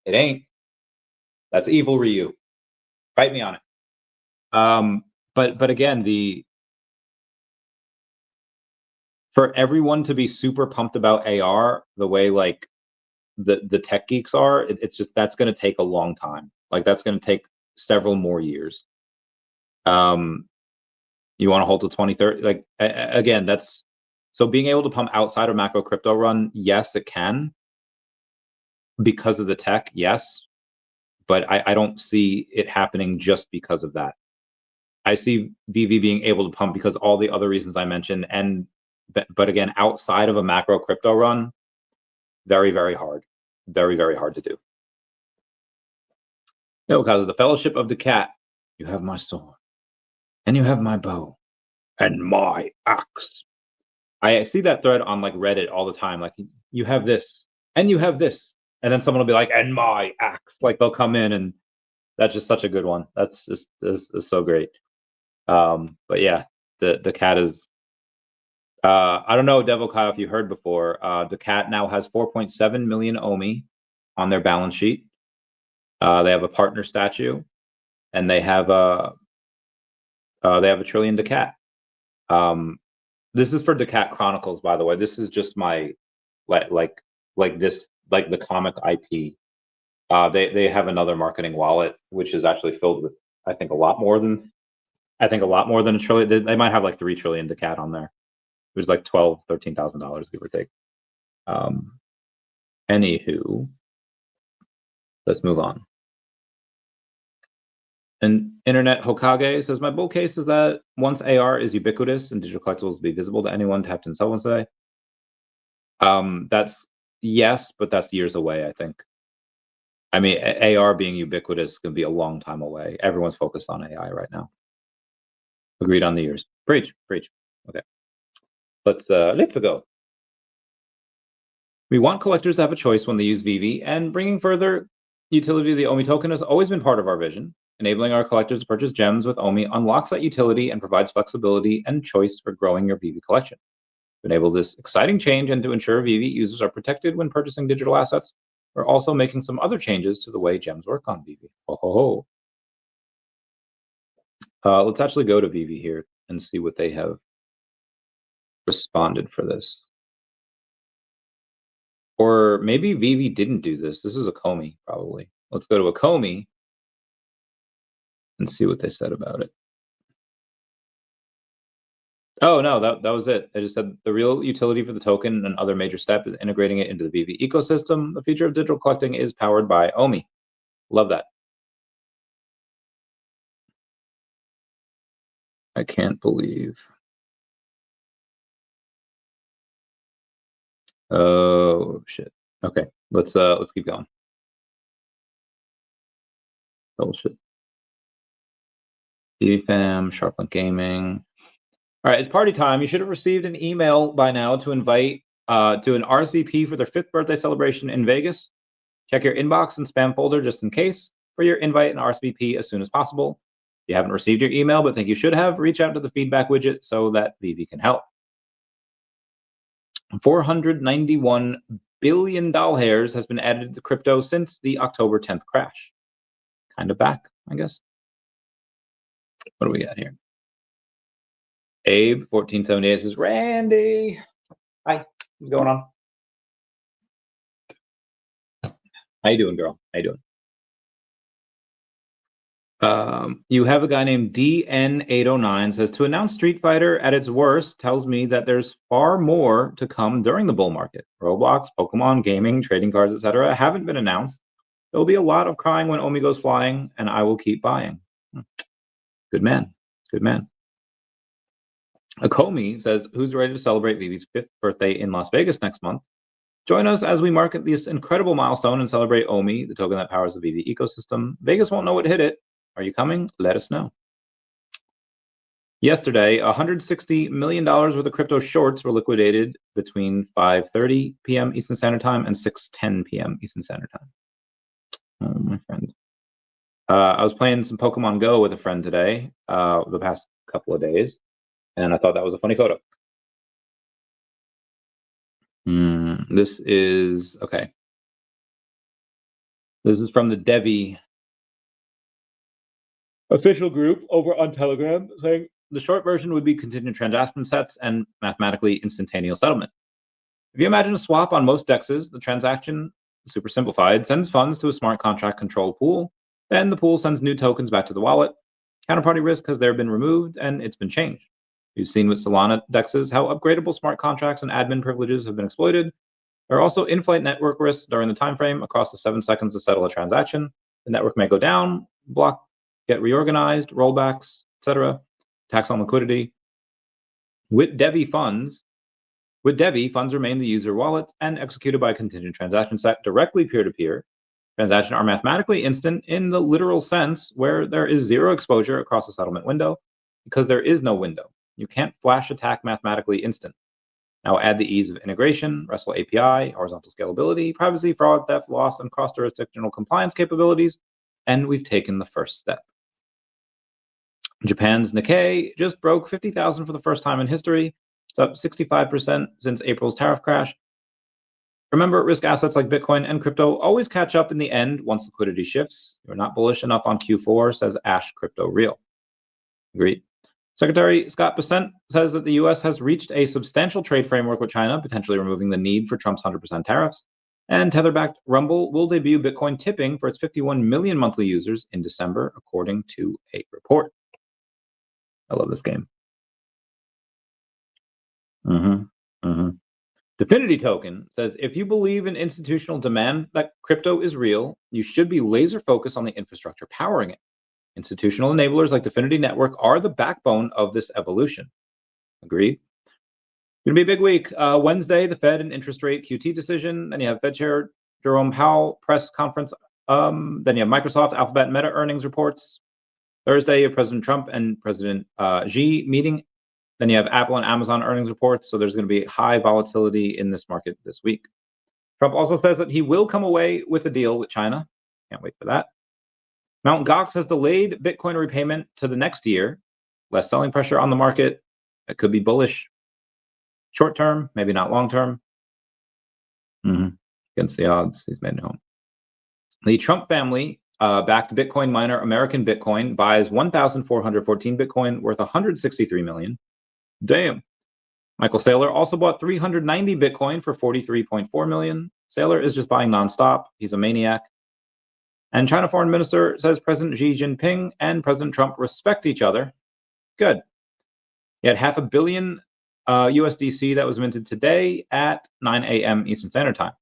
It ain't. That's evil Ryu. Fight me on it. But again, for everyone to be super pumped about AR the way like the tech geeks are, it's just, that's going to take a long time. Like that's going to take several more years. You want to hold to 2030? Like again, that's, so being able to pump outside of macro crypto run, yes, it can. Because of the tech, yes. But I don't see it happening just because of that. I see VeVe being able to pump because all the other reasons I mentioned, but again, outside of a macro crypto run, very, very hard. Very, very hard to do. No, because of the fellowship of daCat, you have my sword, and you have my bow, and my axe. I see that thread on like Reddit all the time. Like, you have this, and you have this, and then someone will be like, and my axe. Like, they'll come in, and that's just such a good one. That's just is so great. But yeah, the cat is. I don't know, Devil Kyle, if you heard before. daCat now has 4.7 million OMI on their balance sheet. They have a partner statue, and they have a trillion daCat. This is for daCat Chronicles, by the way. This is just my like the comic IP. They have another marketing wallet which is actually filled with I think a lot more than a trillion. They might have like 3 trillion daCat on there. It was like $13,000, give or take. Anywho, let's move on. And Internet Hokage says, my bull case is that once AR is ubiquitous and digital collectibles will be visible to anyone tapped in someone say. That's yes, but that's years away, I think. I mean, AR being ubiquitous can be a long time away. Everyone's focused on AI right now. Agreed on the years. Preach. Okay. Let's go. We want collectors to have a choice when they use VeVe, and bringing further utility to the OMI token has always been part of our vision. Enabling our collectors to purchase gems with OMI unlocks that utility and provides flexibility and choice for growing your VeVe collection. To enable this exciting change and to ensure VeVe users are protected when purchasing digital assets, we're also making some other changes to the way gems work on VeVe. Let's actually go to VeVe here and see what they have responded for this. Or maybe VeVe didn't do this. This is a Komi, probably. Let's go to a Komi and see what they said about it. Oh, no, that was it. They just said the real utility for the token and other major step is integrating it into the VeVe ecosystem. The future of digital collecting is powered by OMI. Love that. I can't believe. Oh, shit. Okay, let's keep going. Bullshit. VeVe fam, Sharplink Gaming. All right, it's party time. You should have received an email by now to invite to an RSVP for their 5th birthday celebration in Vegas. Check your inbox and spam folder just in case for your invite and RSVP as soon as possible. If you haven't received your email but think you should have, reach out to the feedback widget so that VeVe can help. 491 billion doll hairs has been added to crypto since the October 10th crash. Kind of back, I guess. What do we got here? Abe 1478 says, Randy. Hi, what's going on? How you doing, girl? How you doing? You have a guy named DN809 says, to announce Street Fighter at its worst tells me that there's far more to come during the bull market. Roblox, Pokemon, gaming, trading cards, etc. haven't been announced. There'll be a lot of crying when OMI goes flying, and I will keep buying. Good man. Good man. Akomi says, who's ready to celebrate VeVe's 5th birthday in Las Vegas next month? Join us as we market this incredible milestone and celebrate OMI, the token that powers the VeVe ecosystem. Vegas won't know what hit it. Are you coming? Let us know. Yesterday, $160 million worth of crypto shorts were liquidated between 5:30 p.m. Eastern Standard Time and 6:10 p.m. Eastern Standard Time. Oh, my friend. I was playing some Pokemon Go with a friend today, the past couple of days, and I thought that was a funny photo. This is, okay. This is from the DEVVE official group over on Telegram, saying the short version would be contingent transaction sets and mathematically instantaneous settlement. If you imagine a swap on most DEXs, the transaction, super simplified, sends funds to a smart contract control pool. Then the pool sends new tokens back to the wallet. Counterparty risk has there been removed and it's been changed. You've seen with Solana DEXs how upgradable smart contracts and admin privileges have been exploited. There are also in-flight network risks during the time frame across the 7 seconds to settle a transaction. The network may go down, block, get reorganized, rollbacks, etc. Tax on liquidity. With DEVVE, funds remain the user wallets and executed by a contingent transaction set directly peer-to-peer. Transactions are mathematically instant in the literal sense, where there is zero exposure across the settlement window because there is no window. You can't flash attack mathematically instant. Now add the ease of integration, RESTful API, horizontal scalability, privacy, fraud, theft, loss, and cross-jurisdictional compliance capabilities, and we've taken the first step. Japan's Nikkei just broke 50,000 for the first time in history. It's up 65% since April's tariff crash. Remember, risk assets like Bitcoin and crypto always catch up in the end once liquidity shifts. You're not bullish enough on Q4, says Ash Crypto Real. Agreed. Secretary Scott Bessent says that the U.S. has reached a substantial trade framework with China, potentially removing the need for Trump's 100% tariffs. And tether-backed Rumble will debut Bitcoin tipping for its 51 million monthly users in December, according to a report. I love this game. Definity Token says, if you believe in institutional demand that crypto is real, you should be laser focused on the infrastructure powering it. Institutional enablers like Definity Network are the backbone of this evolution. Agreed? Going to be a big week. Wednesday, the Fed and interest rate QT decision. Then you have Fed Chair Jerome Powell press conference. Then you have Microsoft, Alphabet, Meta earnings reports. Thursday, you have President Trump and President Xi meeting. Then you have Apple and Amazon earnings reports. So there's going to be high volatility in this market this week. Trump also says that he will come away with a deal with China. Can't wait for that. Mt. Gox has delayed Bitcoin repayment to the next year. Less selling pressure on the market. It could be bullish. Short term, maybe not long term. Against the odds, he's made it home. The Trump family backed Bitcoin miner American Bitcoin buys 1,414 Bitcoin worth $163 million. Damn. Michael Saylor also bought 390 Bitcoin for $43.4 million. Saylor is just buying nonstop. He's a maniac. And China Foreign Minister says President Xi Jinping and President Trump respect each other. Good. He had $500 million USDC that was minted today at 9 a.m. Eastern Standard Time.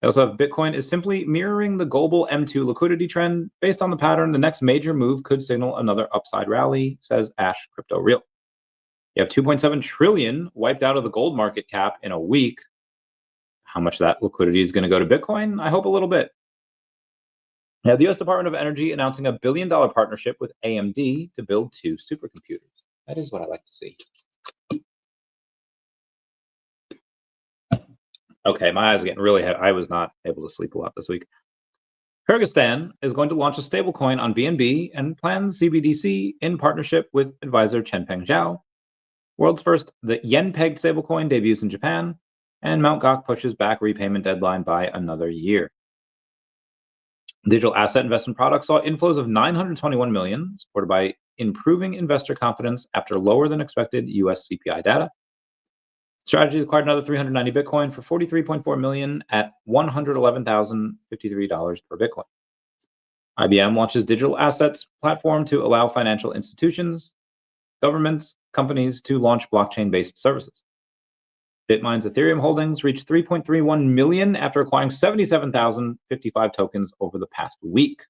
They also have Bitcoin is simply mirroring the global M2 liquidity trend. Based on the pattern, the next major move could signal another upside rally, says Ash Crypto Real. You have 2.7 trillion wiped out of the gold market cap in a week. How much of that liquidity is going to go to Bitcoin? I hope a little bit. You have the U.S. Department of Energy announcing a $1 billion partnership with AMD to build 2 supercomputers. That is what I like to see. Okay, my eyes are getting really heavy. I was not able to sleep a lot this week. Kyrgyzstan is going to launch a stablecoin on BNB and plans CBDC in partnership with advisor Chengpeng Zhao. World's first, the yen-pegged stablecoin debuts in Japan, and Mt. Gox pushes back repayment deadline by another year. Digital asset investment products saw inflows of $921 million, supported by improving investor confidence after lower than expected U.S. CPI data. Strategy acquired another 390 Bitcoin for $43.4 million at $111,053 per Bitcoin. IBM launches digital assets platform to allow financial institutions, governments, companies to launch blockchain-based services. Bitmain's Ethereum holdings reached 3.31 million after acquiring 77,055 tokens over the past week.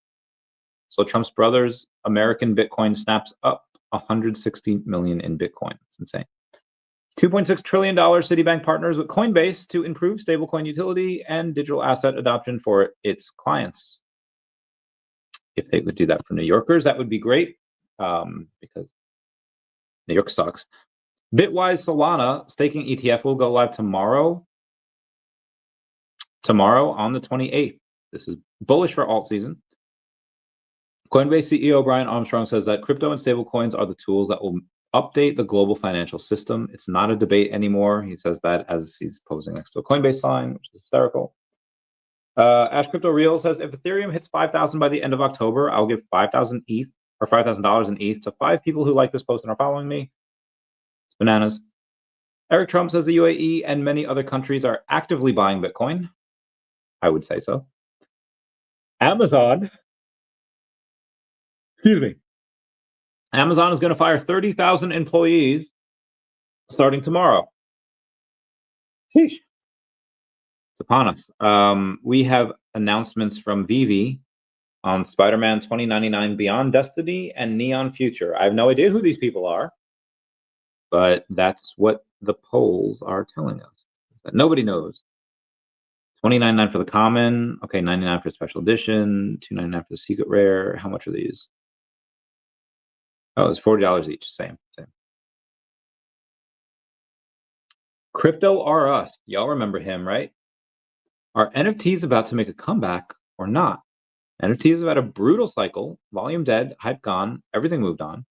So Trump's brother's American Bitcoin snaps up 160 million in Bitcoin. It's insane. $2.6 trillion Citibank partners with Coinbase to improve stablecoin utility and digital asset adoption for its clients. If they would do that for New Yorkers, that would be great, because New York sucks. Bitwise Solana staking ETF will go live tomorrow. Tomorrow on the 28th. This is bullish for alt season. Coinbase CEO Brian Armstrong says that crypto and stablecoins are the tools that will update the global financial system. It's not a debate anymore. He says that as he's posing next to a Coinbase sign, which is hysterical. Ash Crypto Real says, if Ethereum hits 5,000 by the end of October, I'll give 5,000 ETH or $5,000 in ETH to 5 people who like this post and are following me. It's bananas. Eric Trump says the UAE and many other countries are actively buying Bitcoin. I would say so. Amazon is going to fire 30,000 employees starting tomorrow. Sheesh. It's upon us. We have announcements from VeVe on Spider-Man 2099 Beyond Destiny and Neon Future. I have no idea who these people are, but that's what the polls are telling us. That nobody knows. $20.99 for the common. Okay, $99 for special edition. $2.99 for the secret rare. How much are these? Oh, it's $40 each. Same. Crypto R Us. Y'all remember him, right? Are NFTs about to make a comeback or not? NFTs have had a brutal cycle. Volume dead, hype gone, everything moved on.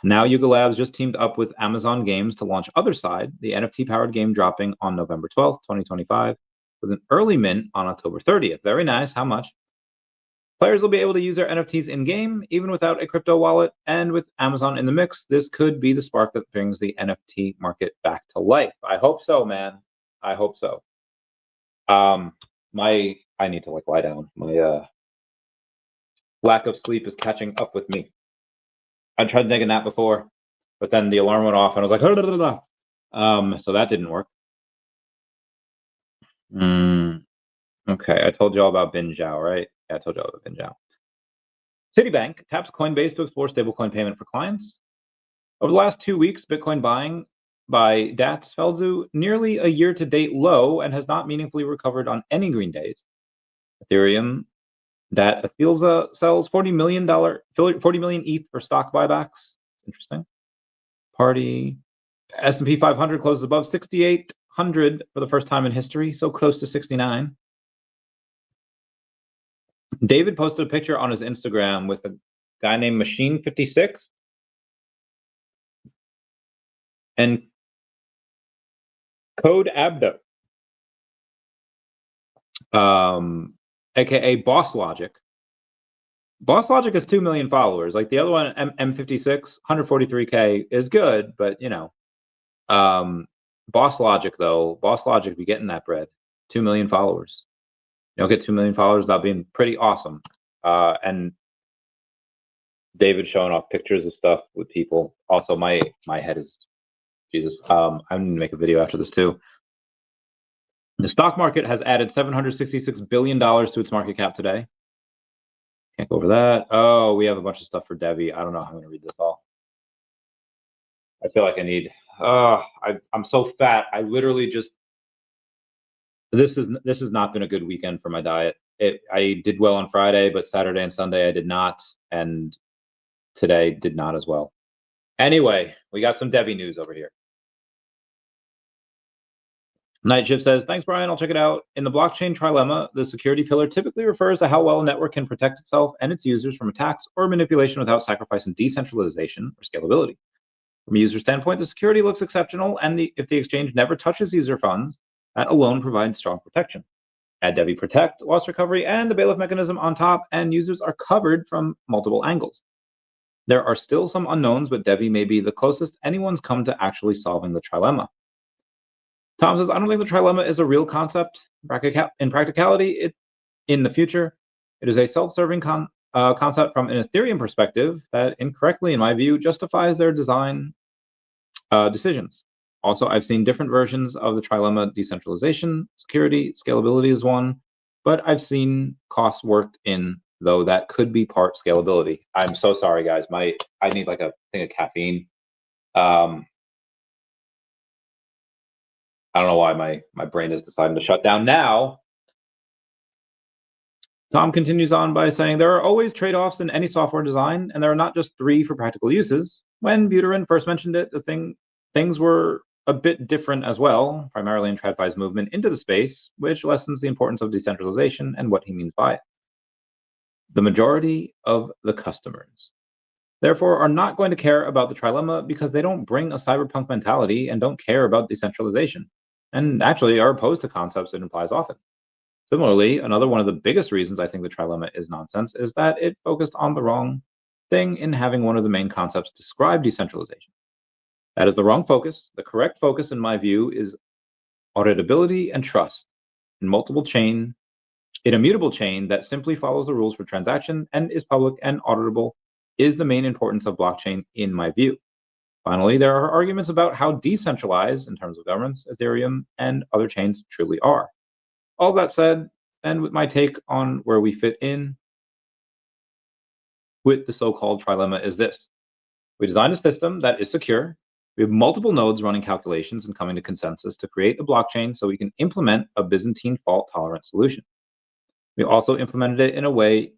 Now Yuga Labs just teamed up with Amazon Games to launch Other Side, the NFT-powered game dropping on November 12th, 2025, with an early mint on October 30th. Very nice. How much? Players will be able to use their NFTs in-game, even without a crypto wallet, and with Amazon in the mix, this could be the spark that brings the NFT market back to life. I hope so, man. I hope so. I need to lie down. My lack of sleep is catching up with me. I tried to take a nap before, but then the alarm went off and I was like, so that didn't work. Okay, I told you all about Binjiao, right? Yeah, I told you all about Binjiao. Citibank taps Coinbase to explore stablecoin payment for clients. Over the last 2 weeks, Bitcoin buying by DATS fell to nearly a year-to-date low and has not meaningfully recovered on any green days. Ethereum, that Athilza sells $40 million ETH for stock buybacks. Interesting. Party. S&P 500 closes above 6,800 for the first time in history, so close to 69. David posted a picture on his Instagram with a guy named Machine56 and Code Abdo, aka Boss Logic. Boss Logic has 2 million followers. Like the other one, M56, 143K is good, but Boss Logic though, Boss Logic be getting that bread. 2 million followers. You don't get 2 million followers without being pretty awesome. And David showing off pictures of stuff with people. Also, my head is Jesus. I'm gonna make a video after this too. The stock market has added $766 billion to its market cap today. Can't go over that. Oh, we have a bunch of stuff for DEVVE. I don't know how I'm going to read this all. I feel like I need. I'm so fat. I literally just. This has not been a good weekend for my diet. I did well on Friday, but Saturday and Sunday I did not, and today did not as well. Anyway, we got some DEVVE news over here. Night Shift says, thanks, Brian. I'll check it out. In the blockchain trilemma, the security pillar typically refers to how well a network can protect itself and its users from attacks or manipulation without sacrificing decentralization or scalability. From a user standpoint, the security looks exceptional, and if the exchange never touches user funds, that alone provides strong protection. Add DEVVE Protect, loss recovery, and the bailiff mechanism on top, and users are covered from multiple angles. There are still some unknowns, but DEVVE may be the closest anyone's come to actually solving the trilemma. Tom says, I don't think the trilemma is a real concept. In practicality, in the future, it is a self-serving concept from an Ethereum perspective that incorrectly, in my view, justifies their design decisions. Also, I've seen different versions of the trilemma. Decentralization, security, scalability is one, but I've seen costs worked in, though that could be part scalability. I'm so sorry, guys. I need like a thing of caffeine. I don't know why my brain is deciding to shut down now. Tom continues on by saying, there are always trade-offs in any software design, and there are not just 3 for practical uses. When Buterin first mentioned it, things were a bit different as well, primarily in TradFi's movement into the space, which lessens the importance of decentralization and what he means by it. The majority of the customers, therefore, are not going to care about the trilemma because they don't bring a cyberpunk mentality and don't care about decentralization, and actually are opposed to concepts it implies often. Similarly, another one of the biggest reasons I think the trilemma is nonsense is that it focused on the wrong thing in having one of the main concepts describe decentralization. That is the wrong focus. The correct focus, in my view, is auditability and trust in in a mutable chain that simply follows the rules for transaction and is public and auditable is the main importance of blockchain, in my view. Finally, there are arguments about how decentralized, in terms of governance, Ethereum and other chains truly are. All that said, and with my take on where we fit in, with the so-called trilemma is this. We designed a system that is secure. We have multiple nodes running calculations and coming to consensus to create a blockchain so we can implement a Byzantine fault-tolerant solution. We also implemented it in a way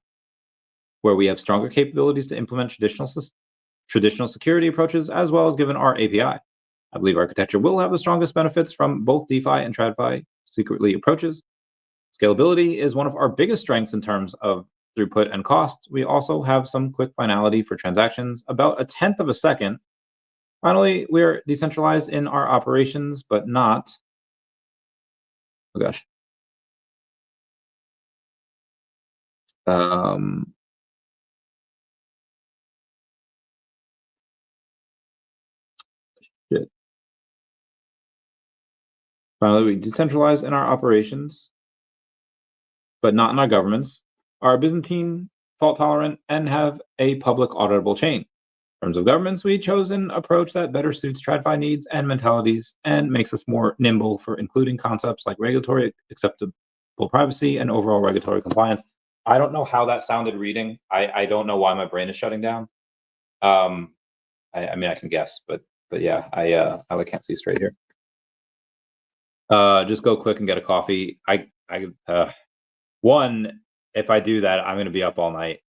where we have stronger capabilities to implement traditional security approaches, as well as given our API. I believe architecture will have the strongest benefits from both DeFi and TradFi secretly approaches. Scalability is one of our biggest strengths in terms of throughput and cost. We also have some quick finality for transactions, about 1/10 of a second. Finally, we're decentralized in our operations, but not, oh gosh. Shit. Finally, we decentralize in our operations, but not in our governments, are Byzantine, fault tolerant, and have a public auditable chain. In terms of governments, we chose an approach that better suits TradFi needs and mentalities and makes us more nimble for including concepts like regulatory acceptable privacy and overall regulatory compliance. I don't know how that sounded reading. I don't know why my brain is shutting down. I mean, I can guess, but yeah, I can't see straight here. Just go quick and get a coffee. One, if I do that, I'm going to be up all night.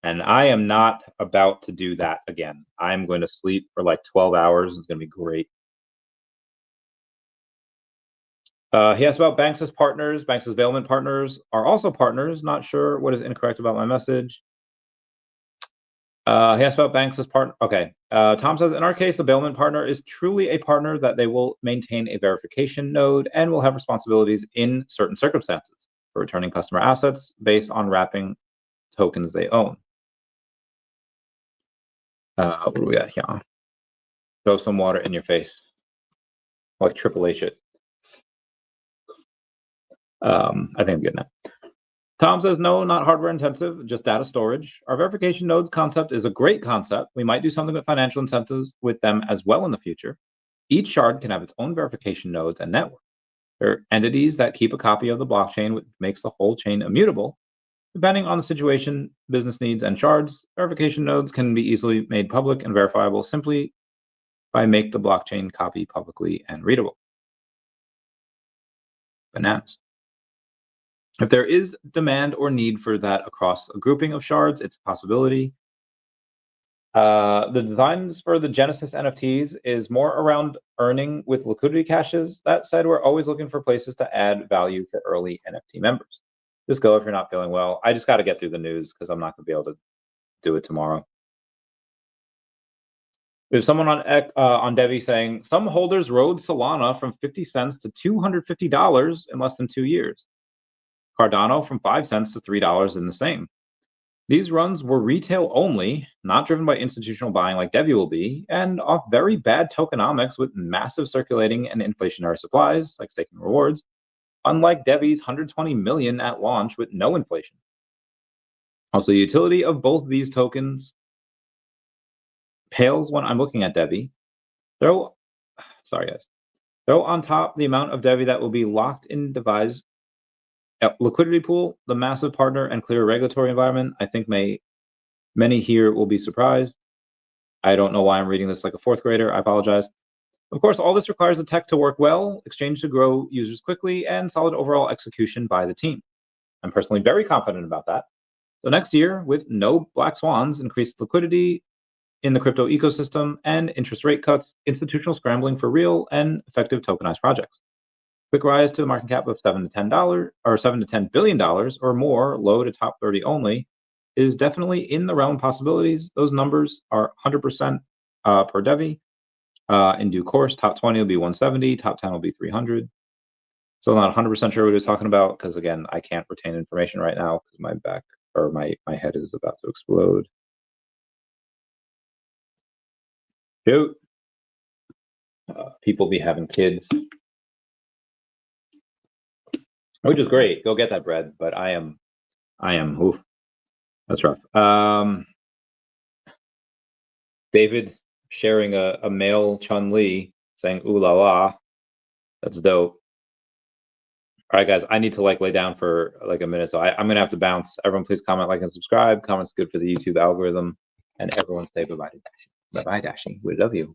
And I am not about to do that again. I'm going to sleep for like 12 hours. It's going to be great. He asked about banks as partners. Banks as bailment partners are also partners. Not sure what is incorrect about my message. He asked about banks as partner. Okay. Tom says, in our case, a bailment partner is truly a partner that they will maintain a verification node and will have responsibilities in certain circumstances for returning customer assets based on wrapping tokens they own. What do we got here? Throw some water in your face, like Triple H it. I think I'm good now. Tom says, no, not hardware intensive, just data storage. Our verification nodes concept is a great concept. We might do something with financial incentives with them as well in the future. Each shard can have its own verification nodes and network. There are entities that keep a copy of the blockchain, which makes the whole chain immutable. Depending on the situation, business needs, and shards, verification nodes can be easily made public and verifiable simply by make the blockchain copy publicly and readable. Bananas. If there is demand or need for that across a grouping of shards, it's a possibility. The designs for the Genesis NFTs is more around earning with liquidity caches. That said, we're always looking for places to add value for early NFT members. Just go if you're not feeling well. I just got to get through the news because I'm not going to be able to do it tomorrow. There's someone on DEVVE saying some holders rode Solana from 50 cents to $250 in less than 2 years. Cardano from 5 cents to $3 in the same. These runs were retail only, not driven by institutional buying like DEVVE will be, and off very bad tokenomics with massive circulating and inflationary supplies like staking rewards, unlike DEVVE's 120 million at launch with no inflation. Also, the utility of both these tokens pales when I'm looking at DEVVE. Throw on top the amount of DEVVE that will be locked in device liquidity pool, the massive partner and clear regulatory environment. I think many here will be surprised. I don't know why I'm reading this like a fourth grader. I apologize. Of course, all this requires the tech to work well, exchange to grow users quickly, and solid overall execution by the team. I'm personally very confident about that. So next year, with no black swans, increased liquidity in the crypto ecosystem, and interest rate cuts, institutional scrambling for real and effective tokenized projects. Quick rise to the market cap of $7 to $10 billion or more, low to top 30 only, is definitely in the realm of possibilities. Those numbers are 100% per DEVVE. In due course, top 20 will be 170, top 10 will be 300. So I'm not 100% sure what he's talking about because, again, I can't retain information right now because my back or my head is about to explode. Shoot. People be having kids. Which is great. Go get that bread. But I am, oof, that's rough. David sharing a male Chun-Li saying, ooh la la. That's dope. All right, guys, I need to like lay down for like a minute, so I'm gonna have to bounce. Everyone, please comment, like, and subscribe. Comments good for the YouTube algorithm, and everyone say bye bye to Dashi. Bye bye, Dashi. We love you.